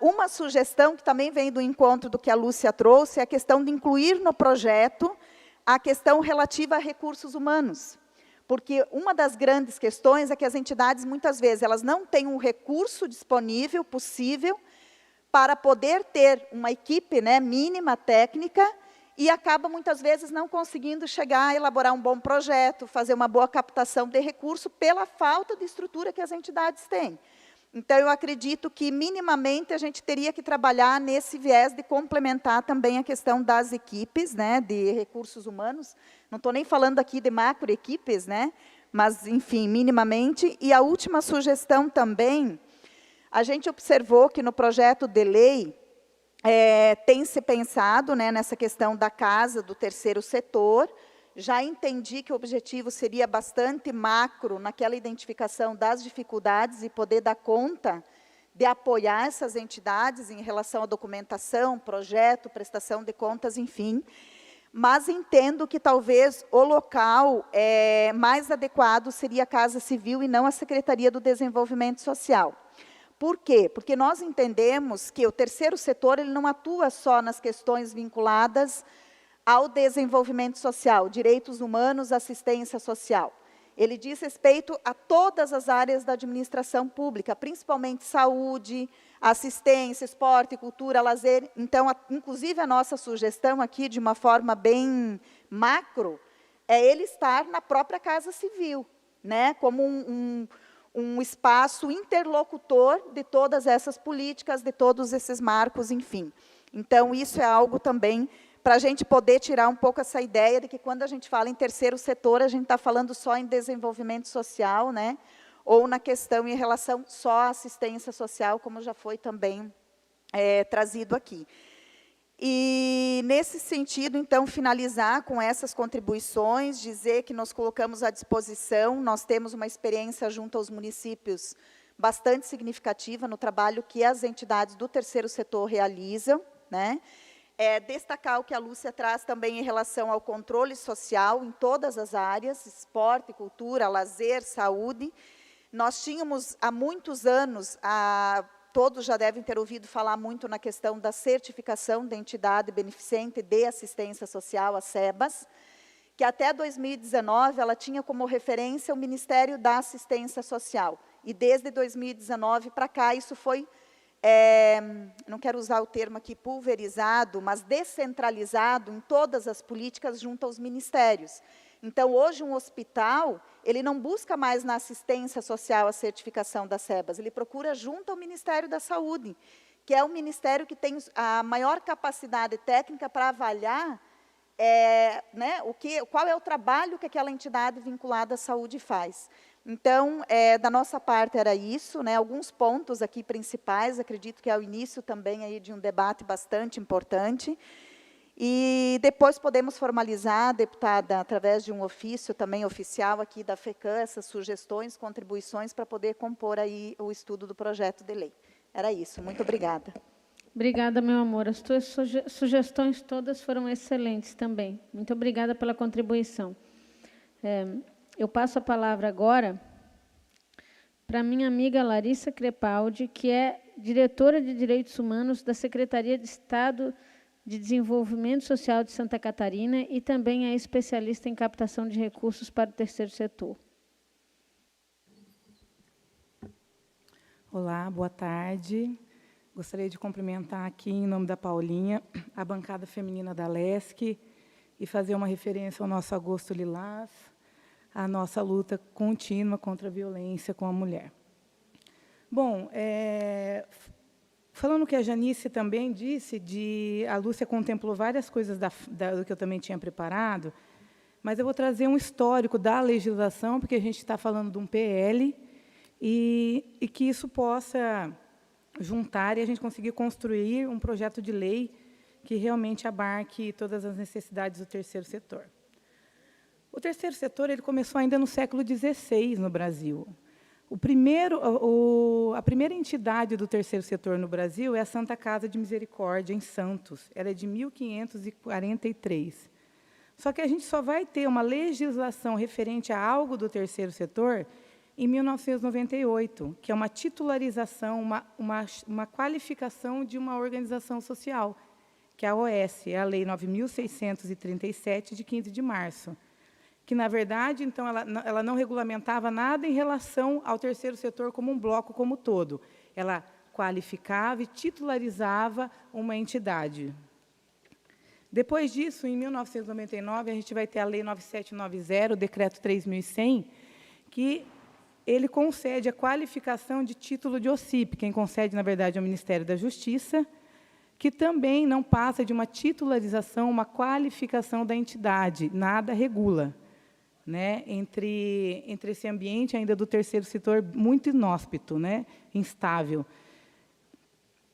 Uma sugestão que também vem do encontro do que a Lúcia trouxe é a questão de incluir no projeto a questão relativa a recursos humanos, porque uma das grandes questões é que as entidades, muitas vezes, elas não têm um recurso disponível, possível, para poder ter uma equipe, né, mínima técnica, e acaba, muitas vezes, não conseguindo chegar a elaborar um bom projeto, fazer uma boa captação de recurso, pela falta de estrutura que as entidades têm. Então, eu acredito que, minimamente, a gente teria que trabalhar nesse viés de complementar também a questão das equipes, né, de recursos humanos. Não estou nem falando aqui de macroequipes, né, mas, enfim, minimamente. E a última sugestão também, a gente observou que no projeto de lei tem se pensado, né, nessa questão da casa do terceiro setor. Já entendi que o objetivo seria bastante macro, naquela identificação das dificuldades e poder dar conta de apoiar essas entidades em relação à documentação, projeto, prestação de contas, enfim. Mas entendo que talvez o local mais adequado seria a Casa Civil e não a Secretaria do Desenvolvimento Social. Por quê? Porque nós entendemos que o terceiro setor ele não atua só nas questões vinculadas ao desenvolvimento social, direitos humanos, assistência social. Ele diz respeito a todas as áreas da administração pública, principalmente saúde, assistência, esporte, cultura, lazer. Então, inclusive, a nossa sugestão aqui, de uma forma bem macro, é ele estar na própria Casa Civil, né, como um espaço interlocutor de todas essas políticas, de todos esses marcos, enfim. Então, isso é algo também para a gente poder tirar um pouco essa ideia de que, quando a gente fala em terceiro setor, a gente está falando só em desenvolvimento social, né? Ou na questão em relação só à assistência social, como já foi também trazido aqui. E, nesse sentido, então, finalizar com essas contribuições, dizer que nos colocamos à disposição, nós temos uma experiência junto aos municípios bastante significativa no trabalho que as entidades do terceiro setor realizam, né? Destacar o que a Lúcia traz também em relação ao controle social em todas as áreas, esporte, cultura, lazer, saúde. Nós tínhamos, há muitos anos, todos já devem ter ouvido falar muito na questão da certificação da entidade beneficente de assistência social, a SEBAS, que até 2019 ela tinha como referência o Ministério da Assistência Social. E desde 2019 para cá, isso foi, não quero usar o termo aqui pulverizado, mas descentralizado em todas as políticas junto aos ministérios. Então, hoje, um hospital, ele não busca mais na assistência social a certificação da SEBAS, ele procura junto ao Ministério da Saúde, que é o ministério que tem a maior capacidade técnica para avaliar né, qual é o trabalho que aquela entidade vinculada à saúde faz. Então, da nossa parte era isso, né, alguns pontos aqui principais, acredito que é o início também aí de um debate bastante importante. E depois podemos formalizar, deputada, através de um ofício também oficial aqui da FECAM, essas sugestões, contribuições para poder compor aí o estudo do projeto de lei. Era isso, muito obrigada. Obrigada, meu amor. As tuas sugestões todas foram excelentes também. Muito obrigada pela contribuição. Eu passo a palavra agora para minha amiga Larissa Crepaldi, que é diretora de Direitos Humanos da Secretaria de Estado de Desenvolvimento Social de Santa Catarina e também é especialista em captação de recursos para o terceiro setor. Olá, boa tarde. Gostaria de cumprimentar aqui, em nome da Paulinha, a bancada feminina da LESC e fazer uma referência ao nosso Agosto Lilás, a nossa luta contínua contra a violência com a mulher. Bom, falando o que a Janice também disse, a Lúcia contemplou várias coisas do que eu também tinha preparado, mas eu vou trazer um histórico da legislação, porque a gente está falando de um PL, e que isso possa juntar e a gente conseguir construir um projeto de lei que realmente abarque todas as necessidades do terceiro setor. O terceiro setor ele começou ainda no século XVI no Brasil. A primeira entidade do terceiro setor no Brasil é a Santa Casa de Misericórdia, em Santos. Ela é de 1543. Só que a gente só vai ter uma legislação referente a algo do terceiro setor em 1998, que é uma titularização, uma qualificação de uma organização social, que é a OS, é a Lei 9.637, de 15 de março. Que, na verdade, então, ela não regulamentava nada em relação ao terceiro setor como um bloco como todo. Ela qualificava e titularizava uma entidade. Depois disso, em 1999, a gente vai ter a Lei 9790, o Decreto 3.100, que ele concede a qualificação de título de OCIP. Quem concede, na verdade, é o Ministério da Justiça, que também não passa de uma titularização, uma qualificação da entidade, nada regula. Né, entre esse ambiente ainda do terceiro setor muito inóspito, né, instável,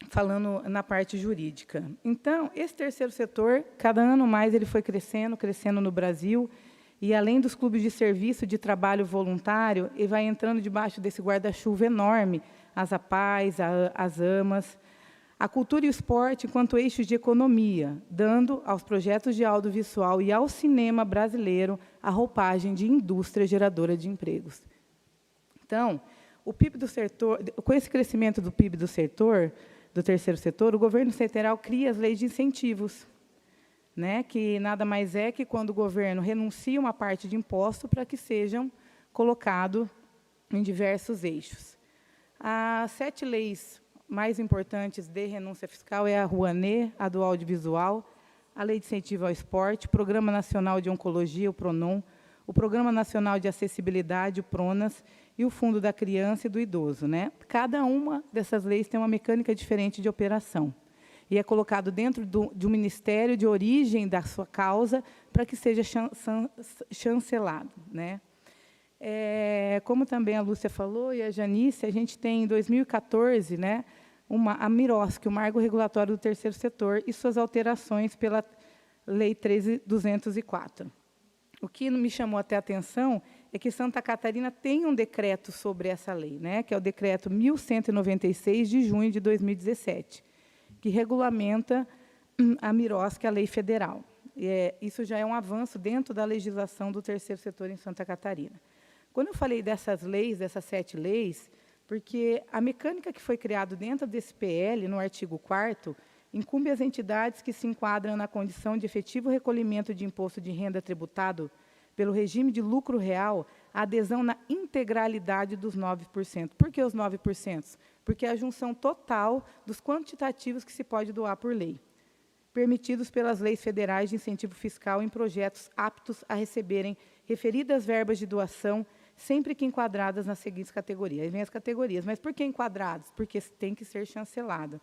falando na parte jurídica. Então, esse terceiro setor, cada ano mais, ele foi crescendo no Brasil, e, além dos clubes de serviço de trabalho voluntário, ele vai entrando debaixo desse guarda-chuva enorme, as APAES, as AMAs, a cultura e o esporte enquanto eixos de economia, dando aos projetos de audiovisual e ao cinema brasileiro a roupagem de indústria geradora de empregos. Então, o PIB do setor, com esse crescimento do PIB do setor, do terceiro setor, o governo federal cria as leis de incentivos, né, que nada mais é que quando o governo renuncia uma parte de imposto para que sejam colocados em diversos eixos. As 7 leis mais importantes de renúncia fiscal é a Rouanet, a do audiovisual, a Lei de Incentivo ao Esporte, o Programa Nacional de Oncologia, o PRONON, o Programa Nacional de Acessibilidade, o PRONAS, e o Fundo da Criança e do Idoso. Né? Cada uma dessas leis tem uma mecânica diferente de operação. e é colocado dentro de um ministério de origem da sua causa para que seja chancelado, né? Como também a Lúcia falou e a Janice, a gente tem em 2014, né, a MIROSC, o Marco Regulatório do Terceiro Setor, e suas alterações pela Lei 13.204. O que me chamou até a atenção é que Santa Catarina tem um decreto sobre essa lei, né, que é o decreto 1196, de junho de 2017, que regulamenta a MIROSC, que é a lei federal. Isso já é um avanço dentro da legislação do terceiro setor em Santa Catarina. Quando eu falei dessas leis, dessas 7 leis, porque a mecânica que foi criada dentro desse PL, no artigo 4º, incumbe as entidades que se enquadram na condição de efetivo recolhimento de imposto de renda tributado pelo regime de lucro real a adesão na integralidade dos 9%. Por que os 9%? Porque é a junção total dos quantitativos que se pode doar por lei, permitidos pelas leis federais de incentivo fiscal em projetos aptos a receberem referidas verbas de doação, sempre que enquadradas nas seguintes categorias. Aí vem as categorias. Mas por que enquadradas? Porque tem que ser chancelado.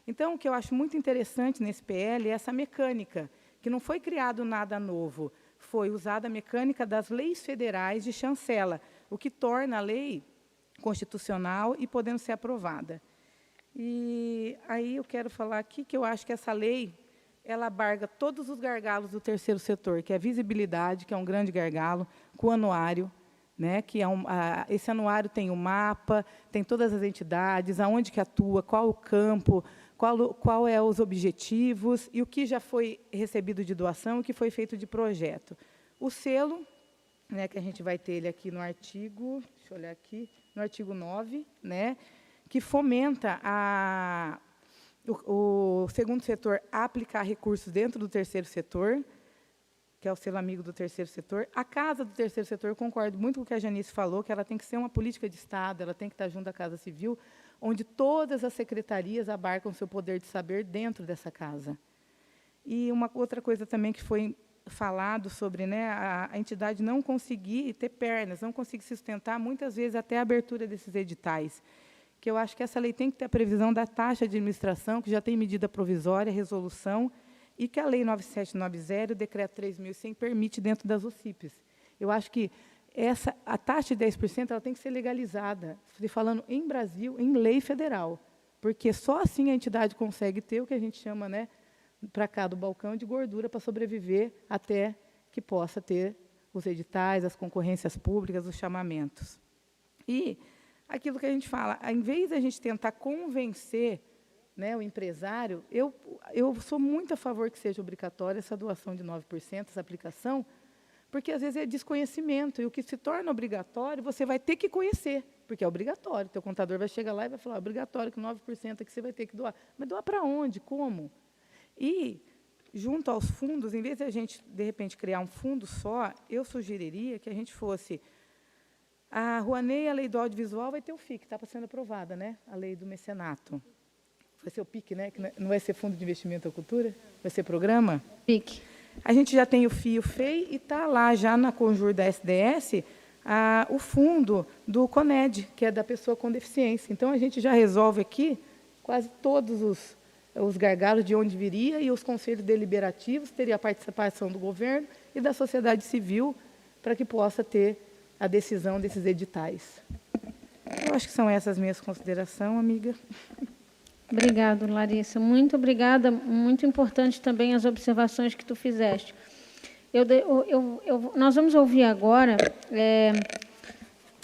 Então, o que eu acho muito interessante nesse PL é essa mecânica, que não foi criado nada novo, foi usada a mecânica das leis federais de chancela, o que torna a lei constitucional e podendo ser aprovada. E aí eu quero falar aqui que eu acho que essa lei, ela abarca todos os gargalos do terceiro setor, que é a visibilidade, que é um grande gargalo, com o anuário, né, que é esse anuário tem o mapa, tem todas as entidades, aonde que atua, qual o campo, qual é os objetivos e o que já foi recebido de doação, o que foi feito de projeto. O selo, né, que a gente vai ter ele aqui no artigo, deixa eu olhar aqui, no artigo 9, né, que fomenta o segundo setor a aplicar recursos dentro do terceiro setor, que é o selo amigo do terceiro setor. A casa do terceiro setor, eu concordo muito com o que a Janice falou, que ela tem que ser uma política de Estado, ela tem que estar junto à Casa Civil, onde todas as secretarias abarcam o seu poder de saber dentro dessa casa. E uma outra coisa também que foi falado sobre, né, a entidade não conseguir ter pernas, não conseguir se sustentar, muitas vezes até a abertura desses editais. Que eu acho que essa lei tem que ter a previsão da taxa de administração, que já tem medida provisória, resolução, e que a Lei 9790, o Decreto 3.100, permite dentro das OCIPs. Eu acho que a taxa de 10% ela tem que ser legalizada, falando em Brasil, em lei federal, porque só assim a entidade consegue ter o que a gente chama, né, para cá do balcão, de gordura para sobreviver até que possa ter os editais, as concorrências públicas, os chamamentos. E aquilo que a gente fala, em vez de a gente tentar convencer, né, o empresário, eu sou muito a favor que seja obrigatória essa doação de 9%, essa aplicação, porque, às vezes, é desconhecimento, e o que se torna obrigatório, você vai ter que conhecer, porque é obrigatório. O teu contador vai chegar lá e vai falar, obrigatório que 9% aqui você vai ter que doar. Mas doar para onde? Como? E, junto aos fundos, em vez de a gente, de repente, criar um fundo só, eu sugeriria que a gente fosse... A Rouanet e a lei do audiovisual vai ter o FIC, está sendo aprovada, né? A lei do mecenato. Vai ser o PIC, né? Que não vai ser Fundo de Investimento à Cultura? Vai ser programa? PIC. A gente já tem o FII e o FEI, e está lá, já na Conjur da SDS, o fundo do CONED, que é da pessoa com deficiência. Então, a gente já resolve aqui quase todos os gargalos de onde viria, e os conselhos deliberativos, teria a participação do governo e da sociedade civil, para que possa ter a decisão desses editais. Eu acho que são essas minhas considerações, amiga. Obrigada, Larissa. Muito obrigada. Muito importante também as observações que tu fizeste. Nós vamos ouvir agora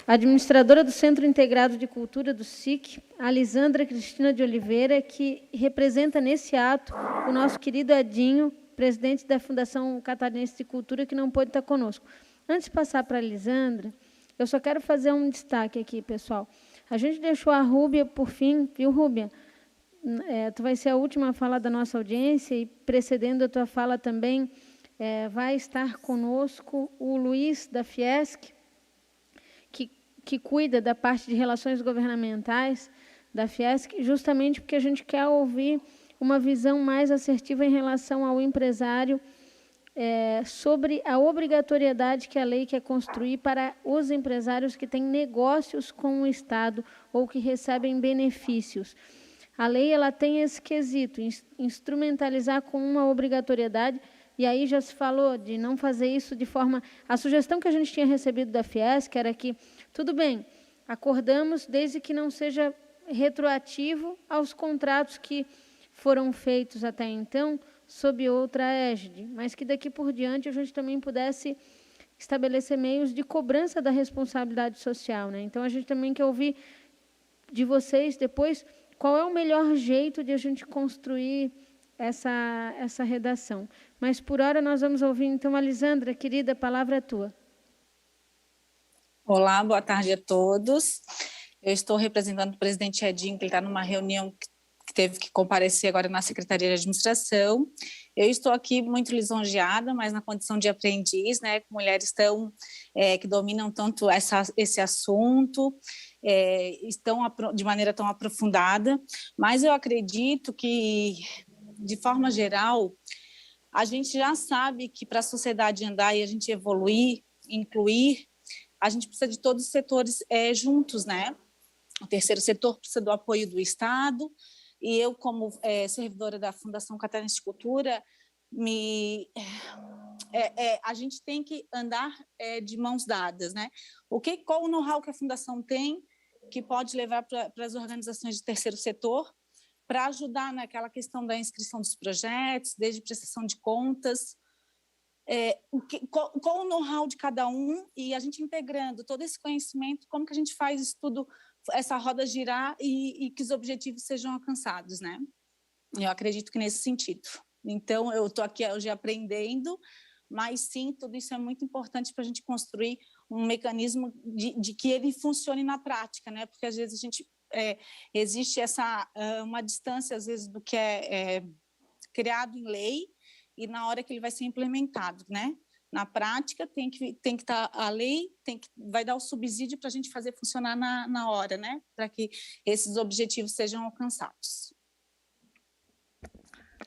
a administradora do Centro Integrado de Cultura do SIC, a Lisandra Cristina de Oliveira, que representa nesse ato o nosso querido Edinho, presidente da Fundação Catarinense de Cultura, que não pôde estar conosco. Antes de passar para a Lisandra, eu só quero fazer um destaque aqui, pessoal. A gente deixou a Rúbia por fim, viu, Rúbia? Tu vai ser a última a falar da nossa audiência, e precedendo a tua fala também, vai estar conosco o Luiz da Fiesc, que cuida da parte de relações governamentais da Fiesc, justamente porque a gente quer ouvir uma visão mais assertiva em relação ao empresário, sobre a obrigatoriedade que a lei quer construir para os empresários que têm negócios com o Estado ou que recebem benefícios. A lei ela tem esse quesito, instrumentalizar com uma obrigatoriedade, e aí já se falou de não fazer isso de forma... A sugestão que a gente tinha recebido da Fiesc era que, tudo bem, acordamos desde que não seja retroativo aos contratos que foram feitos até então sob outra égide, mas que daqui por diante a gente também pudesse estabelecer meios de cobrança da responsabilidade social, né? Então, a gente também quer ouvir de vocês depois qual é o melhor jeito de a gente construir essa redação. Mas, por hora, nós vamos ouvir, então, a Lisandra, querida, a palavra é tua. Olá, boa tarde a todos. Eu estou representando o presidente Edinho, que ele está numa reunião que teve que comparecer agora na Secretaria de Administração. Eu estou aqui muito lisonjeada, mas na condição de aprendiz, né, com mulheres que dominam tanto esse assunto, estão de maneira tão aprofundada, mas eu acredito que, de forma geral, a gente já sabe que para a sociedade andar e a gente evoluir, incluir, a gente precisa de todos os setores juntos, né? O terceiro setor precisa do apoio do Estado, e eu, como servidora da Fundação Catarinense de Cultura, a gente tem que andar de mãos dadas, né? Qual o know-how que a Fundação tem que pode levar para as organizações de terceiro setor para ajudar naquela questão da inscrição dos projetos, desde prestação de contas, qual o know-how de cada um, e a gente integrando todo esse conhecimento, como que a gente faz isso tudo, essa roda girar e que os objetivos sejam alcançados, né? Eu acredito que nesse sentido. Então, eu estou aqui hoje aprendendo, mas sim, tudo isso é muito importante para a gente construir um mecanismo de que ele funcione na prática, né? Porque às vezes existe uma distância, às vezes, do que é criado em lei e na hora que ele vai ser implementado, né? Na prática, tem que estar a lei, vai dar o subsídio para a gente fazer funcionar na hora, né? Para que esses objetivos sejam alcançados.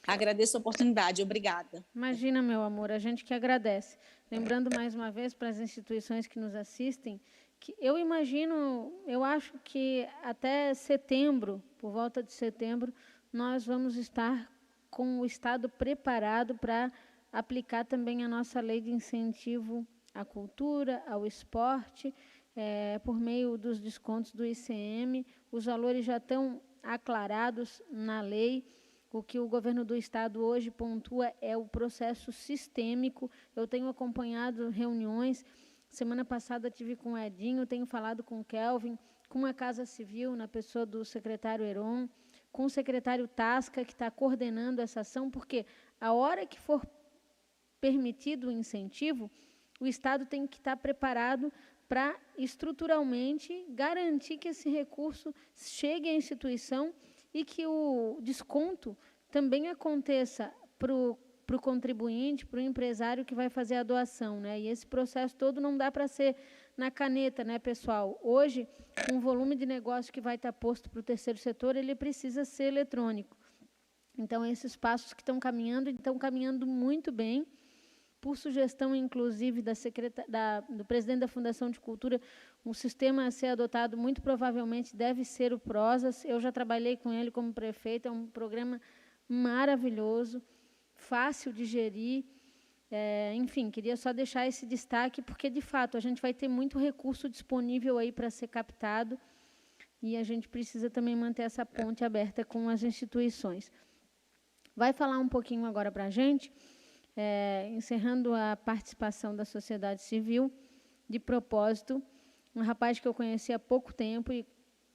Agradeço a oportunidade, obrigada. Imagina, meu amor, a gente que agradece. Lembrando mais uma vez para as instituições que nos assistem, que eu acho que até setembro, por volta de setembro, nós vamos estar com o Estado preparado para aplicar também a nossa lei de incentivo à cultura, ao esporte, por meio dos descontos do ICM. Os valores já estão aclarados na lei. O que o governo do Estado hoje pontua é o processo sistêmico. Eu tenho acompanhado reuniões. Semana passada tive com o Edinho, tenho falado com o Kelvin, com a Casa Civil, na pessoa do secretário Heron, com o secretário Tasca, que está coordenando essa ação, porque a hora que for permitido o incentivo, o Estado tem que estar preparado para, estruturalmente, garantir que esse recurso chegue à instituição e que o desconto também aconteça para o contribuinte, para o empresário que vai fazer a doação, né? E esse processo todo não dá para ser na caneta, né, pessoal? Hoje, com o volume de negócio que vai estar posto para o terceiro setor, ele precisa ser eletrônico. Então, esses passos que estão caminhando muito bem, por sugestão, inclusive, do presidente da Fundação de Cultura, um sistema a ser adotado, muito provavelmente, deve ser o Prosas. Eu já trabalhei com ele como prefeito, é um programa maravilhoso, fácil de gerir. Enfim, queria só deixar esse destaque, porque, de fato, a gente vai ter muito recurso disponível aí para ser captado, e a gente precisa também manter essa ponte aberta com as instituições. Vai falar um pouquinho agora para a gente, encerrando a participação da sociedade civil, de propósito, um rapaz que eu conheci há pouco tempo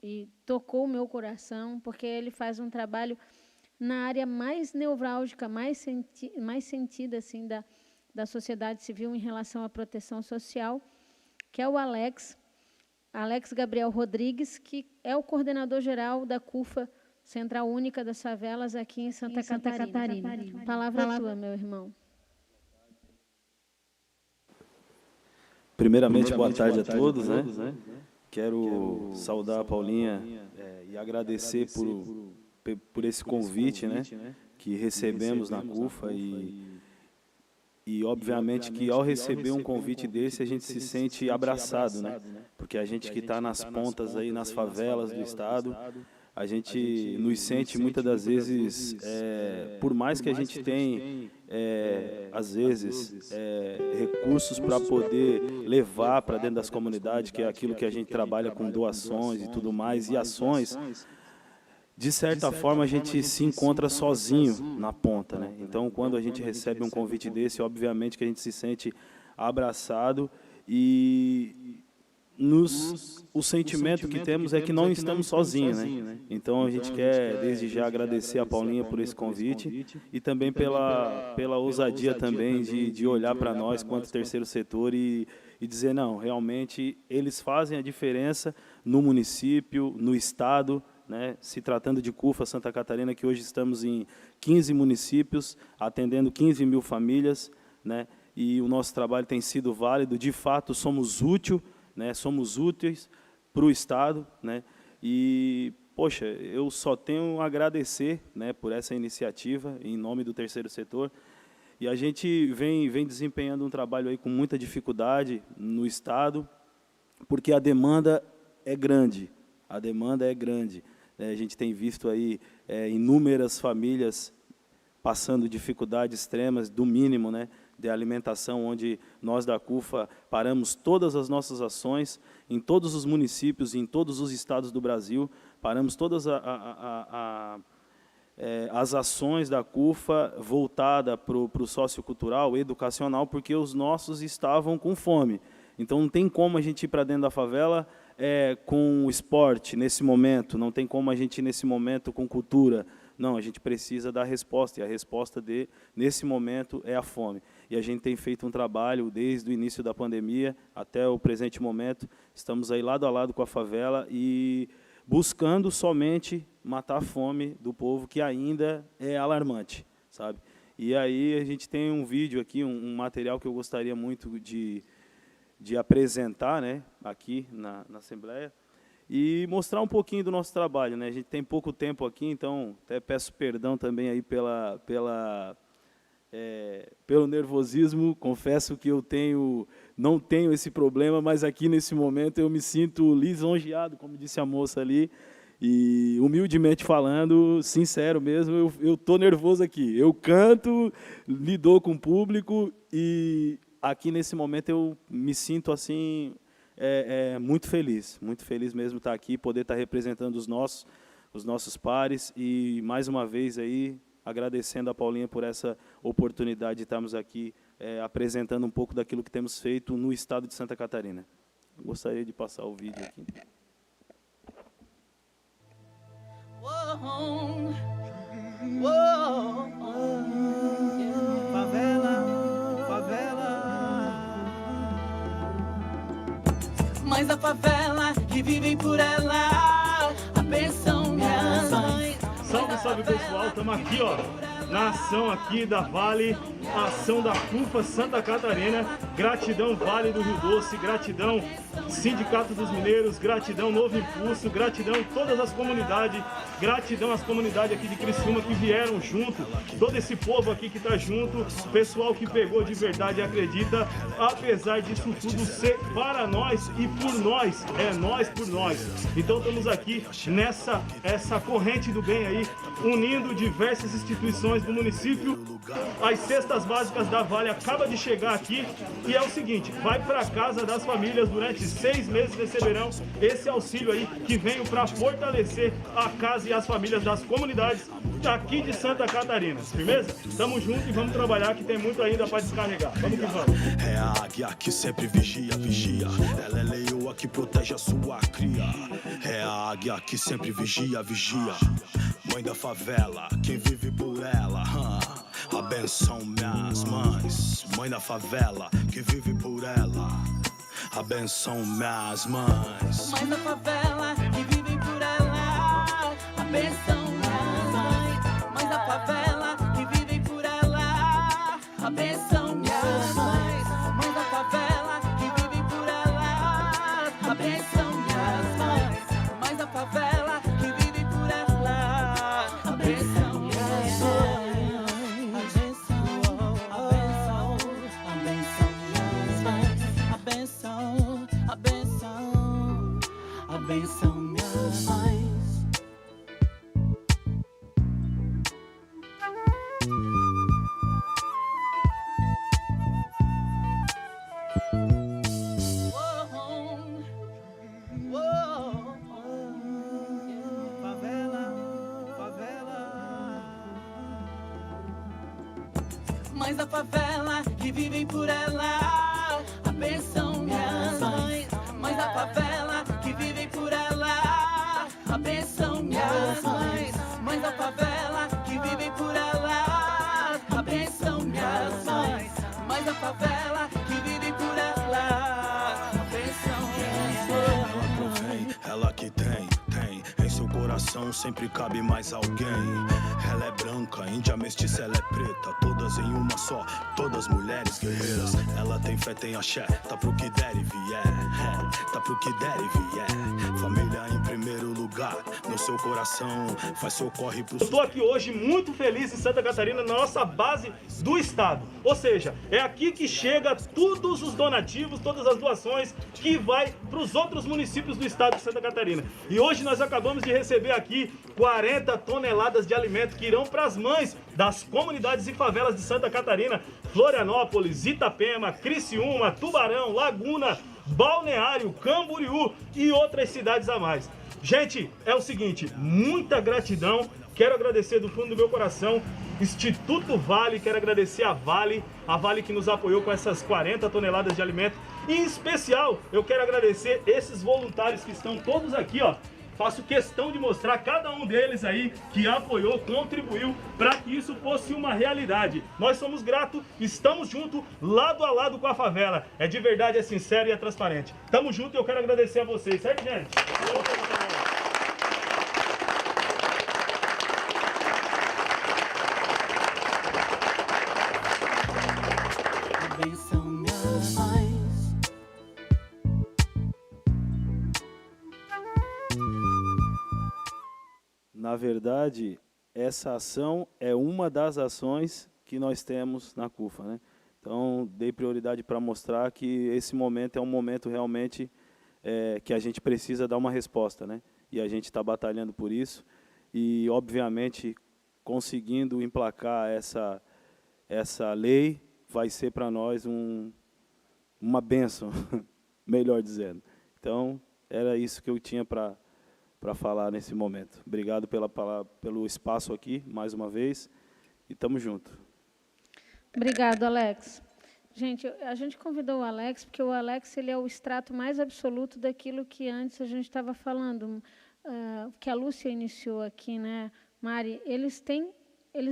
e tocou o meu coração, porque ele faz um trabalho na área mais nevrálgica, mais sentida assim, da sociedade civil em relação à proteção social, que é o Alex Gabriel Rodrigues, que é o coordenador-geral da CUFA, Central Única das Favelas, aqui em Santa Catarina. Palavra tua, meu irmão. Primeiramente, boa tarde a todos, né? Quero saudar a Paulinha e agradecer por esse convite, né? Que recebemos na CUFA e obviamente que ao receber um convite desse a gente se sente abraçado, né? Porque a gente que está nas pontas aí, nas favelas do estado, a gente nos sente muitas das vezes, por mais que a gente tenha, às vezes, recursos para poder levar para dentro das comunidades, que é aquilo que a gente trabalha com doações e tudo mais, e ações, de certa forma a gente se encontra sozinho na ponta, né? Então, quando a gente recebe um convite desse, obviamente que a gente se sente abraçado e o sentimento que temos é que não estamos sozinhos, né? Então a gente quer desde já agradecer a Paulinha por esse convite e também pela ousadia também de olhar para nós quanto terceiro setor e dizer, não, realmente eles fazem a diferença no município, no estado, né? Se tratando de CUFA Santa Catarina, que hoje estamos em 15 municípios, atendendo 15 mil famílias, né? E o nosso trabalho tem sido válido, de fato somos úteis, né, somos úteis para o Estado, né, e, poxa, eu só tenho a agradecer, né, por essa iniciativa, em nome do terceiro setor, e a gente vem desempenhando um trabalho aí com muita dificuldade no Estado, porque a demanda é grande, né, a gente tem visto aí inúmeras famílias passando dificuldades extremas, do mínimo, né, de alimentação, onde nós da CUFA paramos todas as nossas ações em todos os municípios, em todos os estados do Brasil, paramos todas as ações da CUFA voltada para o sociocultural, educacional, porque os nossos estavam com fome. Então, não tem como a gente ir para dentro da favela com esporte nesse momento, não tem como a gente ir nesse momento com cultura. Não, a gente precisa dar resposta, e a resposta nesse momento é a fome. E a gente tem feito um trabalho desde o início da pandemia até o presente momento, estamos aí lado a lado com a favela e buscando somente matar a fome do povo, que ainda é alarmante, sabe? E aí a gente tem um vídeo aqui, um material que eu gostaria muito de apresentar, né, aqui na Assembleia, e mostrar um pouquinho do nosso trabalho, né? A gente tem pouco tempo aqui, então até peço perdão também aí pelo nervosismo. Confesso que não tenho esse problema, mas aqui nesse momento eu me sinto lisonjeado, como disse a moça ali, e humildemente falando, sincero mesmo, eu estou nervoso aqui. Eu canto, lido com o público e aqui nesse momento eu me sinto assim muito feliz mesmo estar aqui, poder estar representando os nossos pares e mais uma vez aí agradecendo a Paulinha por essa oportunidade de estarmos aqui apresentando um pouco daquilo que temos feito no estado de Santa Catarina. Eu gostaria de passar o vídeo aqui. Mas a favela que vivem por ela, a bênção minhas mães. Salve, salve pessoal, estamos aqui ó, na ação aqui da Vale, a ação da CUFA Santa Catarina. Gratidão Vale do Rio Doce, gratidão Sindicato dos Mineiros, gratidão Novo Impulso, gratidão todas as comunidades, gratidão às comunidades aqui de Criciúma que vieram junto, todo esse povo aqui que está junto, pessoal que pegou de verdade e acredita, apesar disso tudo ser para nós e por nós, é nós por nós. Então estamos aqui essa corrente do bem aí, unindo diversas instituições do município. As cestas básicas da Vale acaba de chegar aqui e é o seguinte, vai para casa das famílias durante 6 meses, receberão esse auxílio aí que veio para fortalecer a casa e as famílias das comunidades daqui de Santa Catarina. Firmeza? Tamo junto e vamos trabalhar que tem muito ainda para descarregar. Vamos que vamos. É a águia que sempre vigia. Ela é leoa que protege a sua cria. É a águia que sempre vigia. Mãe da favela, quem vive por ela. Abenção minhas mães. Mãe da favela, que vive por ela. Abenção minhas mães. Mãe da favela, que vivem por ela. Abenção minhas mães. Mãe da favela, que vivem por ela. Abenção minhas mães. Mãe da favela, que vivem por ela. Abenção minhas mães. Mãe da favela, que vivem por ela. Abenção minhas mães. Abenção minhas mães. mães da favela que vivem por ela, abençoam minhas mães. Mães da favela que vivem por ela, abençoam minhas mães. Mães da favela que vivem por ela, abençoam minhas mães. Mães da favela que vivem por ela, abençoam minhas mães. Ela que tem em seu coração sempre cabe mais alguém. Ela é branca, índia, mestiça, ela é preta, todas em uma só, todas mulheres guerreiras. Ela tem fé, tem axé, tá pro que der e vier, tá pro que der e vier. Família em primeiro lugar, no seu coração, faz seu corre pro... Eu tô aqui hoje muito feliz em Santa Catarina, na nossa base do estado. Ou seja, é aqui que chega todos os donativos, todas as doações que vai para os outros municípios do estado de Santa Catarina. E hoje nós acabamos de receber aqui 40 toneladas de alimento que irão para as mães das comunidades e favelas de Santa Catarina, Florianópolis, Itapema, Criciúma, Tubarão, Laguna, Balneário, Camboriú e outras cidades a mais. Gente, é o seguinte, muita gratidão. Quero agradecer do fundo do meu coração Instituto Vale, quero agradecer a Vale que nos apoiou com essas 40 toneladas de alimento. E em especial, eu quero agradecer esses voluntários que estão todos aqui, ó. Faço questão de mostrar cada um deles aí que apoiou, contribuiu para que isso fosse uma realidade. Nós somos gratos, estamos juntos, lado a lado com a favela. É de verdade, é sincero e é transparente. Tamo junto e eu quero agradecer a vocês, certo, gente? Abençoam minhas mães. Na verdade, essa ação é uma das ações que nós temos na CUFA, né? Então, dei prioridade para mostrar que esse momento é um momento realmente que a gente precisa dar uma resposta, né? E a gente está batalhando por isso e, obviamente, conseguindo emplacar essa lei vai ser para nós uma bênção, melhor dizendo. Então, era isso que eu tinha para falar nesse momento. Obrigado pelo espaço aqui, mais uma vez, e estamos juntos. Obrigado, Alex. Gente, a gente convidou o Alex, porque o Alex ele é o extrato mais absoluto daquilo que antes a gente estava falando, que a Lúcia iniciou aqui, né, Mari? Eles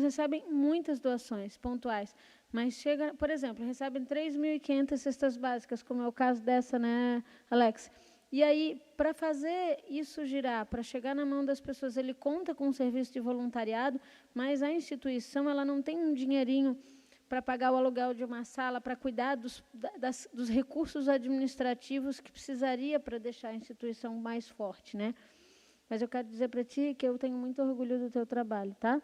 recebem muitas doações pontuais, mas chega, por exemplo, recebem 3.500 cestas básicas, como é o caso dessa, né, Alex? E aí, para fazer isso girar, para chegar na mão das pessoas, ele conta com um serviço de voluntariado, mas a instituição ela não tem um dinheirinho para pagar o aluguel de uma sala, para cuidar dos recursos administrativos que precisaria para deixar a instituição mais forte, né? Mas eu quero dizer para ti que eu tenho muito orgulho do teu trabalho, tá?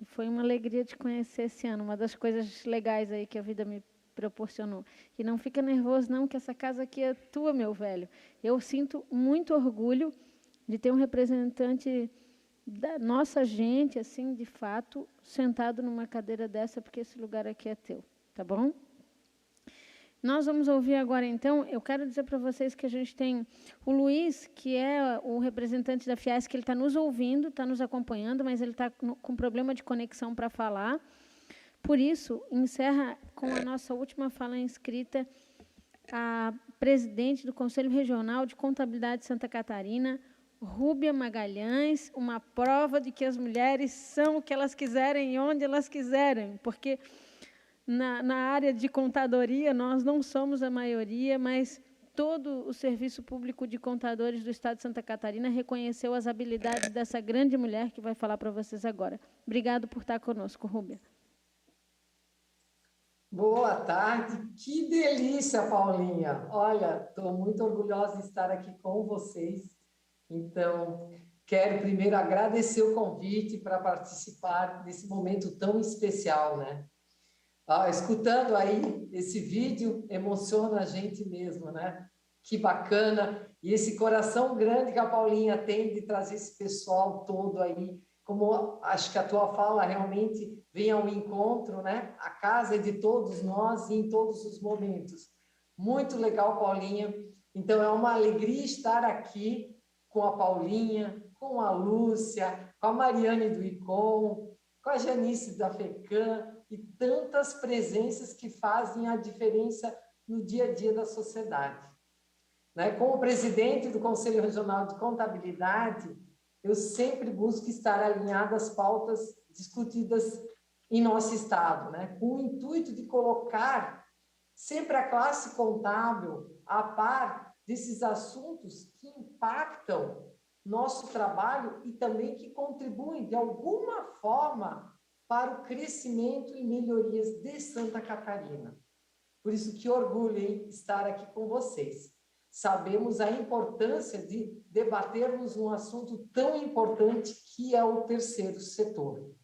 E foi uma alegria te conhecer esse ano, uma das coisas legais aí que a vida me proporcionou. E não fica nervoso não, que essa casa aqui é tua, meu velho. Eu sinto muito orgulho de ter um representante da nossa gente, assim, de fato, sentado numa cadeira dessa, porque esse lugar aqui é teu, tá bom? Nós vamos ouvir agora, então, eu quero dizer para vocês que a gente tem o Luiz, que é o representante da Fiesc, ele está nos ouvindo, está nos acompanhando, mas ele está com problema de conexão para falar. Por isso, encerra com a nossa última fala inscrita a presidente do Conselho Regional de Contabilidade de Santa Catarina, Rúbia Magalhães, uma prova de que as mulheres são o que elas quiserem e onde elas quiserem, porque na área de contadoria nós não somos a maioria, mas todo o Serviço Público de Contadores do Estado de Santa Catarina reconheceu as habilidades dessa grande mulher que vai falar para vocês agora. Obrigado por estar conosco, Rúbia. Boa tarde, que delícia, Paulinha. Olha, estou muito orgulhosa de estar aqui com vocês. Então, quero primeiro agradecer o convite para participar desse momento tão especial, né? Escutando aí esse vídeo, emociona a gente mesmo, né? Que bacana. E esse coração grande que a Paulinha tem de trazer esse pessoal todo aí, como acho que a tua fala realmente vem ao encontro, né? A casa é de todos nós e em todos os momentos. Muito legal, Paulinha. Então, é uma alegria estar aqui com a Paulinha, com a Lúcia, com a Mariane do ICOM, com a Janice da FECAM, e tantas presenças que fazem a diferença no dia a dia da sociedade. Né? Como presidente do Conselho Regional de Contabilidade, eu sempre busco estar alinhado às pautas discutidas em nosso Estado, né? Com o intuito de colocar sempre a classe contábil a par desses assuntos que impactam nosso trabalho e também que contribuem, de alguma forma, para o crescimento e melhorias de Santa Catarina. Por isso que orgulho em estar aqui com vocês. Sabemos a importância de debatermos um assunto tão importante que é o terceiro setor.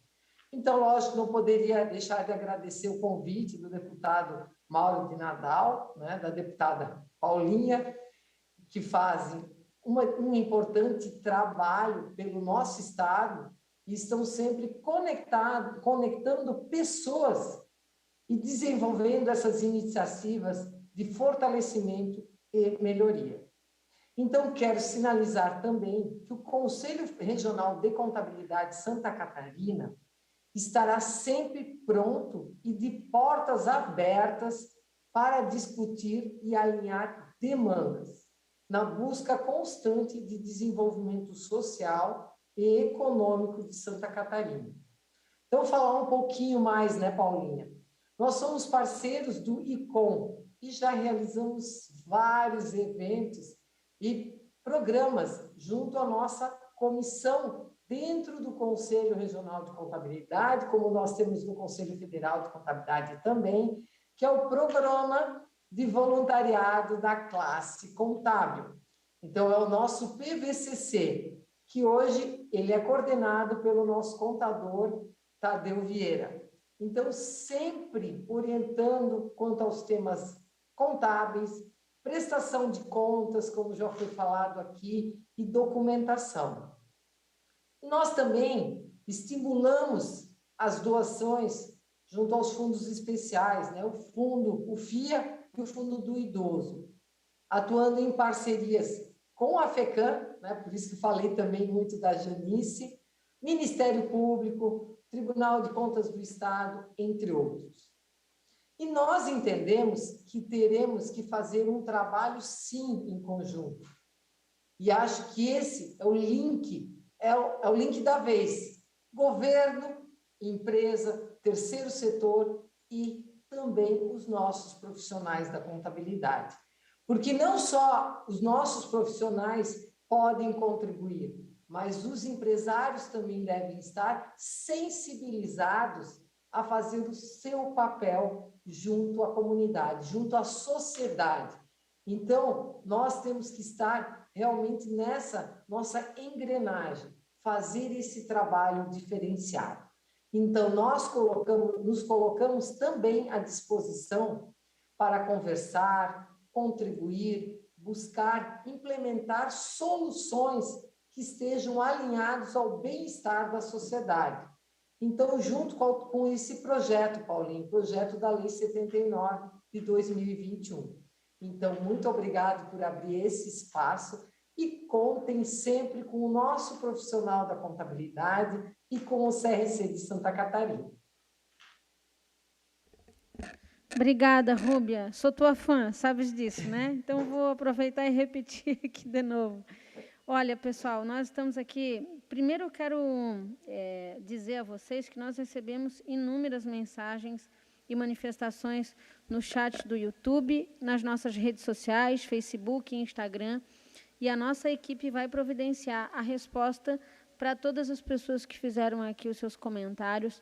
Então, lógico, não poderia deixar de agradecer o convite do deputado Mauro de Nadal, né, da deputada Paulinha, que fazem um importante trabalho pelo nosso Estado e estão sempre conectando pessoas e desenvolvendo essas iniciativas de fortalecimento e melhoria. Então, quero sinalizar também que o Conselho Regional de Contabilidade Santa Catarina estará sempre pronto e de portas abertas para discutir e alinhar demandas, na busca constante de desenvolvimento social e econômico de Santa Catarina. Então, falar um pouquinho mais, né, Paulinha? Nós somos parceiros do ICOM e já realizamos vários eventos e programas junto à nossa comissão dentro do Conselho Regional de Contabilidade, como nós temos no Conselho Federal de Contabilidade também, que é o Programa de Voluntariado da Classe Contábil. Então, é o nosso PVCC, que hoje ele é coordenado pelo nosso contador Tadeu Vieira. Então, sempre orientando quanto aos temas contábeis, prestação de contas, como já foi falado aqui, e documentação. Nós também estimulamos as doações junto aos fundos especiais, né? O FIA e o Fundo do Idoso, atuando em parcerias com a FECAM, né? Por isso que falei também muito da Janice, Ministério Público, Tribunal de Contas do Estado, entre outros. E nós entendemos que teremos que fazer um trabalho, sim, em conjunto. E acho que esse é o link, é o link da vez. Governo, empresa, terceiro setor e também os nossos profissionais da contabilidade. Porque não só os nossos profissionais podem contribuir, mas os empresários também devem estar sensibilizados a fazer o seu papel junto à comunidade, junto à sociedade. Então, nós temos que estar realmente nessa nossa engrenagem, fazer esse trabalho diferenciado. Então, nós nos colocamos também à disposição para conversar, contribuir, buscar, implementar soluções que estejam alinhadas ao bem-estar da sociedade. Então, junto com esse projeto, Paulinho, projeto da Lei 79 de 2021. Então, muito obrigado por abrir esse espaço e contem sempre com o nosso profissional da contabilidade e com o CRC de Santa Catarina. Obrigada, Rúbia. Sou tua fã, sabes disso, né? Então, vou aproveitar e repetir aqui de novo. Olha, pessoal, nós estamos aqui... Primeiro, eu quero dizer a vocês que nós recebemos inúmeras mensagens e manifestações no chat do YouTube, nas nossas redes sociais, Facebook e Instagram, e a nossa equipe vai providenciar a resposta para todas as pessoas que fizeram aqui os seus comentários.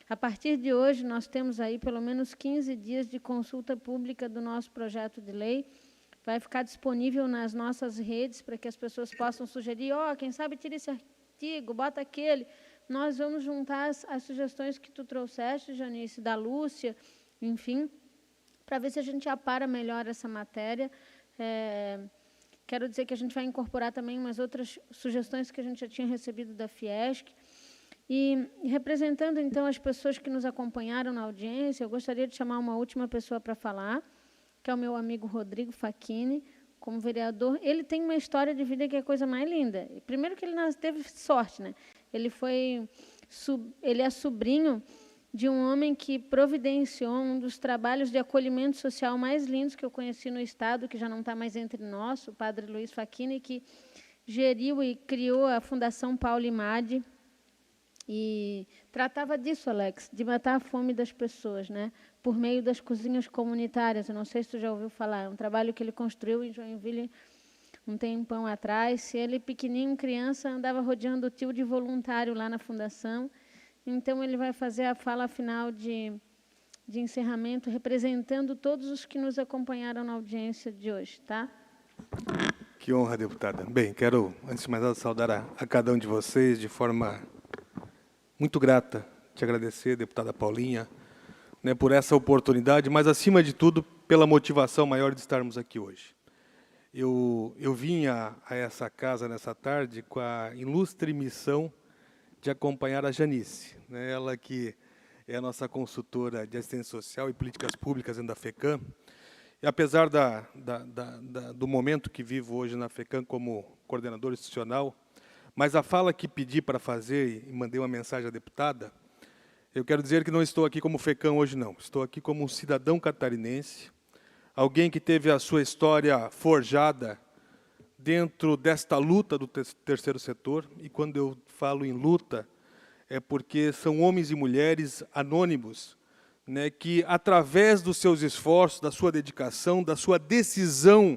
A partir de hoje, nós temos aí pelo menos 15 dias de consulta pública do nosso projeto de lei. Vai ficar disponível nas nossas redes para que as pessoas possam sugerir, quem sabe tira esse artigo, bota aquele. Nós vamos juntar as sugestões que tu trouxeste, Janice, da Lúcia, enfim, para ver se a gente apara melhor essa matéria. Quero dizer que a gente vai incorporar também umas outras sugestões que a gente já tinha recebido da Fiesc. E, representando, então, as pessoas que nos acompanharam na audiência, eu gostaria de chamar uma última pessoa para falar, que é o meu amigo Rodrigo Facchini, como vereador. Ele tem uma história de vida que é a coisa mais linda. Primeiro que ele teve sorte, né? Ele é sobrinho de um homem que providenciou um dos trabalhos de acolhimento social mais lindos que eu conheci no Estado, que já não está mais entre nós, o padre Luiz Facchini, que geriu e criou a Fundação Paulo Imad, e tratava disso, Alex, de matar a fome das pessoas, né? Por meio das cozinhas comunitárias. Eu não sei se tu já ouviu falar, é um trabalho que ele construiu em Joinville um tempão atrás. Ele, pequenininho, criança, andava rodeando o tio de voluntário lá na fundação. Então, ele vai fazer a fala final de encerramento, representando todos os que nos acompanharam na audiência de hoje, tá? Que honra, deputada. Bem, quero, antes de mais nada, saudar a cada um de vocês de forma muito grata, te agradecer, deputada Paulinha, né, por essa oportunidade, mas, acima de tudo, pela motivação maior de estarmos aqui hoje. Eu vim a essa casa nessa tarde com a ilustre missão de acompanhar a Janice, né, ela que é a nossa consultora de assistência social e políticas públicas dentro da FECAM. E, apesar do momento que vivo hoje na FECAM como coordenador institucional, mas a fala que pedi para fazer e mandei uma mensagem à deputada, eu quero dizer que não estou aqui como FECAM hoje, não. Estou aqui como um cidadão catarinense, alguém que teve a sua história forjada dentro desta luta do terceiro setor. E quando eu falo em luta, é porque são homens e mulheres anônimos, né, que, através dos seus esforços, da sua dedicação, da sua decisão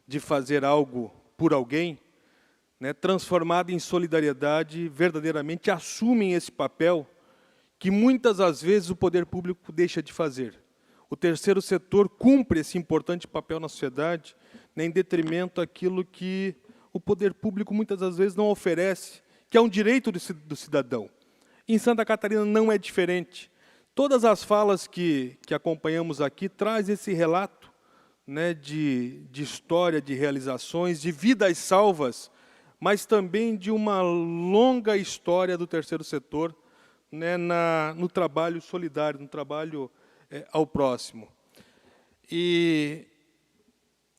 de fazer algo por alguém, né, transformado em solidariedade, verdadeiramente assumem esse papel que muitas das vezes o poder público deixa de fazer. O terceiro setor cumpre esse importante papel na sociedade, né, em detrimento daquilo que o poder público muitas das vezes não oferece, que é um direito do cidadão. Em Santa Catarina não é diferente. Todas as falas que acompanhamos aqui trazem esse relato, né, de história, de realizações, de vidas salvas, mas também de uma longa história do terceiro setor, né, no trabalho solidário, no trabalho ao próximo. E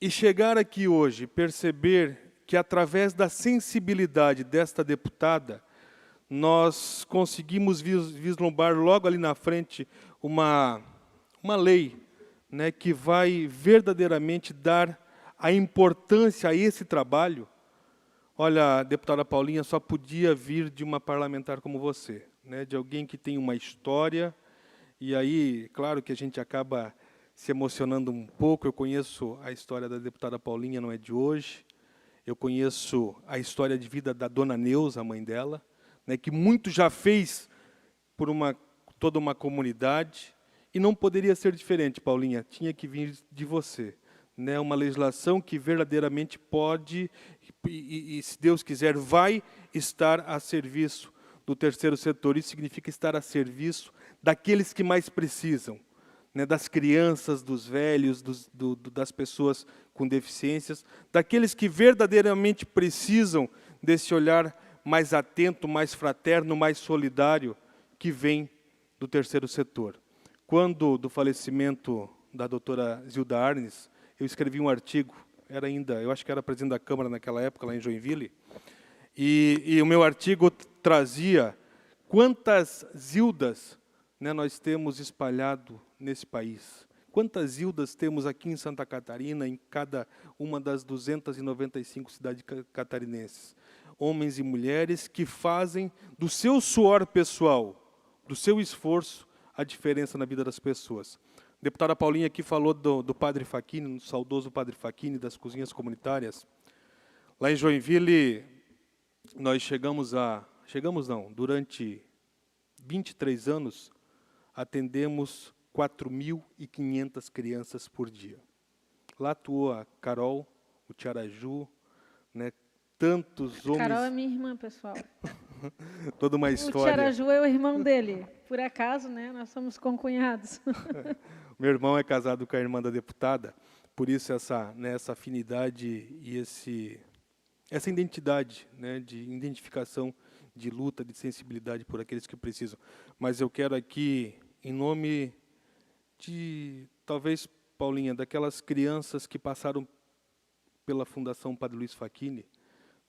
chegar aqui hoje, perceber que, através da sensibilidade desta deputada, nós conseguimos vislumbrar logo ali na frente uma lei, né, que vai verdadeiramente dar a importância a esse trabalho. Olha, deputada Paulinha, só podia vir de uma parlamentar como você, né, de alguém que tem uma história, e aí, claro que a gente acaba se emocionando um pouco. Eu conheço a história da deputada Paulinha, não é de hoje. Eu conheço a história de vida da dona Neuza, a mãe dela, né, que muito já fez por toda uma comunidade, e não poderia ser diferente, Paulinha, tinha que vir de você. Né, uma legislação que verdadeiramente pode, e se Deus quiser, vai estar a serviço do terceiro setor. Isso significa estar a serviço daqueles que mais precisam, né, das crianças, dos velhos, das pessoas com deficiências, daqueles que verdadeiramente precisam desse olhar mais atento, mais fraterno, mais solidário, que vem do terceiro setor. Quando do falecimento da doutora Zilda Arnes, eu escrevi um artigo, eu acho que era presidente da Câmara naquela época, lá em Joinville, e o meu artigo trazia quantas Zildas, né, nós temos espalhado nesse país. Quantas Zildas temos aqui em Santa Catarina, em cada uma das 295 cidades catarinenses. Homens e mulheres que fazem do seu suor pessoal, do seu esforço, a diferença na vida das pessoas. A deputada Paulinha aqui falou do padre Facchini, do saudoso padre Facchini, das cozinhas comunitárias. Lá em Joinville, nós durante 23 anos, atendemos 4.500 crianças por dia. Lá atuou a Carol, o Tiaraju, né, tantos homens... Carol é minha irmã, pessoal. Toda uma história. O Tiaraju é o irmão dele. Por acaso, né, nós somos concunhados. Meu irmão é casado com a irmã da deputada, por isso essa afinidade e essa identidade, né, de identificação, de luta, de sensibilidade por aqueles que precisam. Mas eu quero aqui, em nome de, talvez, Paulinha, daquelas crianças que passaram pela Fundação Padre Luiz Facchini,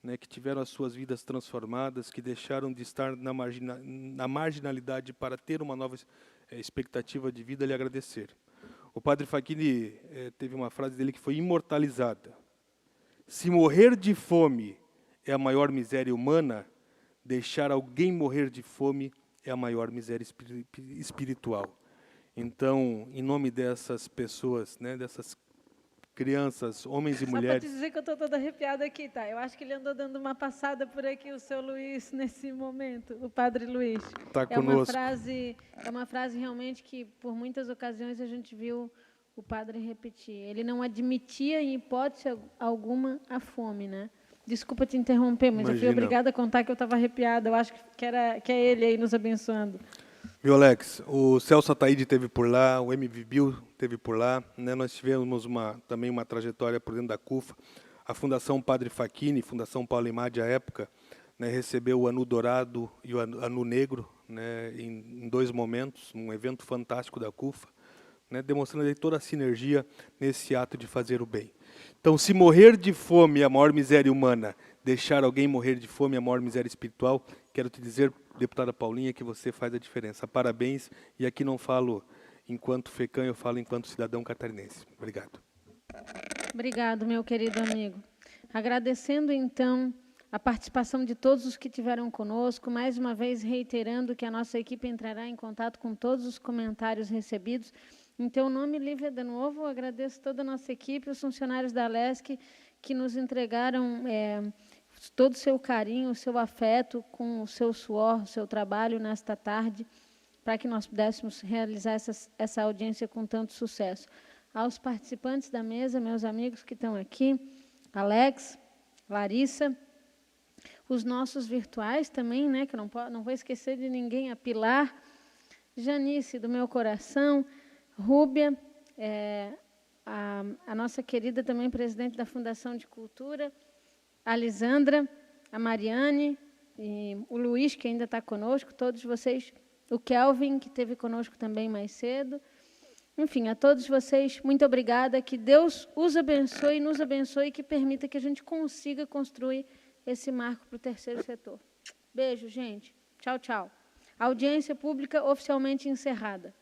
né, que tiveram as suas vidas transformadas, que deixaram de estar na marginalidade para ter uma nova expectativa de vida, lhe agradecer. O padre Facchini teve uma frase dele que foi imortalizada. Se morrer de fome é a maior miséria humana, deixar alguém morrer de fome é a maior miséria espiritual. Então, em nome dessas pessoas, né, dessas crianças, homens e mulheres... Só para te dizer que eu estou toda arrepiada aqui, tá? Eu acho que ele andou dando uma passada por aqui, o seu Luiz, nesse momento, o padre Luiz. Está conosco. É uma frase realmente que, por muitas ocasiões, a gente viu o padre repetir. Ele não admitia, em hipótese alguma, a fome, né? Desculpa te interromper, mas eu fui obrigada a contar que eu estava arrepiada. Eu acho que é ele aí nos abençoando. Viu, Alex? O Celso Ataíde esteve por lá, o MV Bill esteve por lá, né? Nós tivemos também uma trajetória por dentro da CUFA. A Fundação Padre Facchini, Fundação Paulo Imad, à época, né, recebeu o Anu Dourado e o Anu Negro, né, em 2 momentos, um evento fantástico da CUFA, né, demonstrando aí toda a sinergia nesse ato de fazer o bem. Então, se morrer de fome é a maior miséria humana, deixar alguém morrer de fome é a maior miséria espiritual, quero te dizer, deputada Paulinha, que você faz a diferença. Parabéns, e aqui não falo enquanto FECAM, eu falo enquanto cidadão catarinense. Obrigado. Obrigado, meu querido amigo. Agradecendo, então, a participação de todos os que estiveram conosco, mais uma vez reiterando que a nossa equipe entrará em contato com todos os comentários recebidos. Em teu nome, Lívia, de novo, agradeço toda a nossa equipe, os funcionários da Alesc, que nos entregaram todo o seu carinho, o seu afeto, com o seu suor, o seu trabalho nesta tarde, para que nós pudéssemos realizar essa audiência com tanto sucesso. Aos participantes da mesa, meus amigos que estão aqui, Alex, Larissa, os nossos virtuais também, né, que não vou esquecer de ninguém, a Pilar, Janice, do meu coração, Rúbia, a nossa querida também presidente da Fundação de Cultura, a Lisandra, a Mariane, e o Luiz, que ainda está conosco, todos vocês, o Kelvin, que esteve conosco também mais cedo. Enfim, a todos vocês, muito obrigada, que Deus os abençoe, nos abençoe e que permita que a gente consiga construir esse marco para o terceiro setor. Beijo, gente. Tchau, tchau. Audiência pública oficialmente encerrada.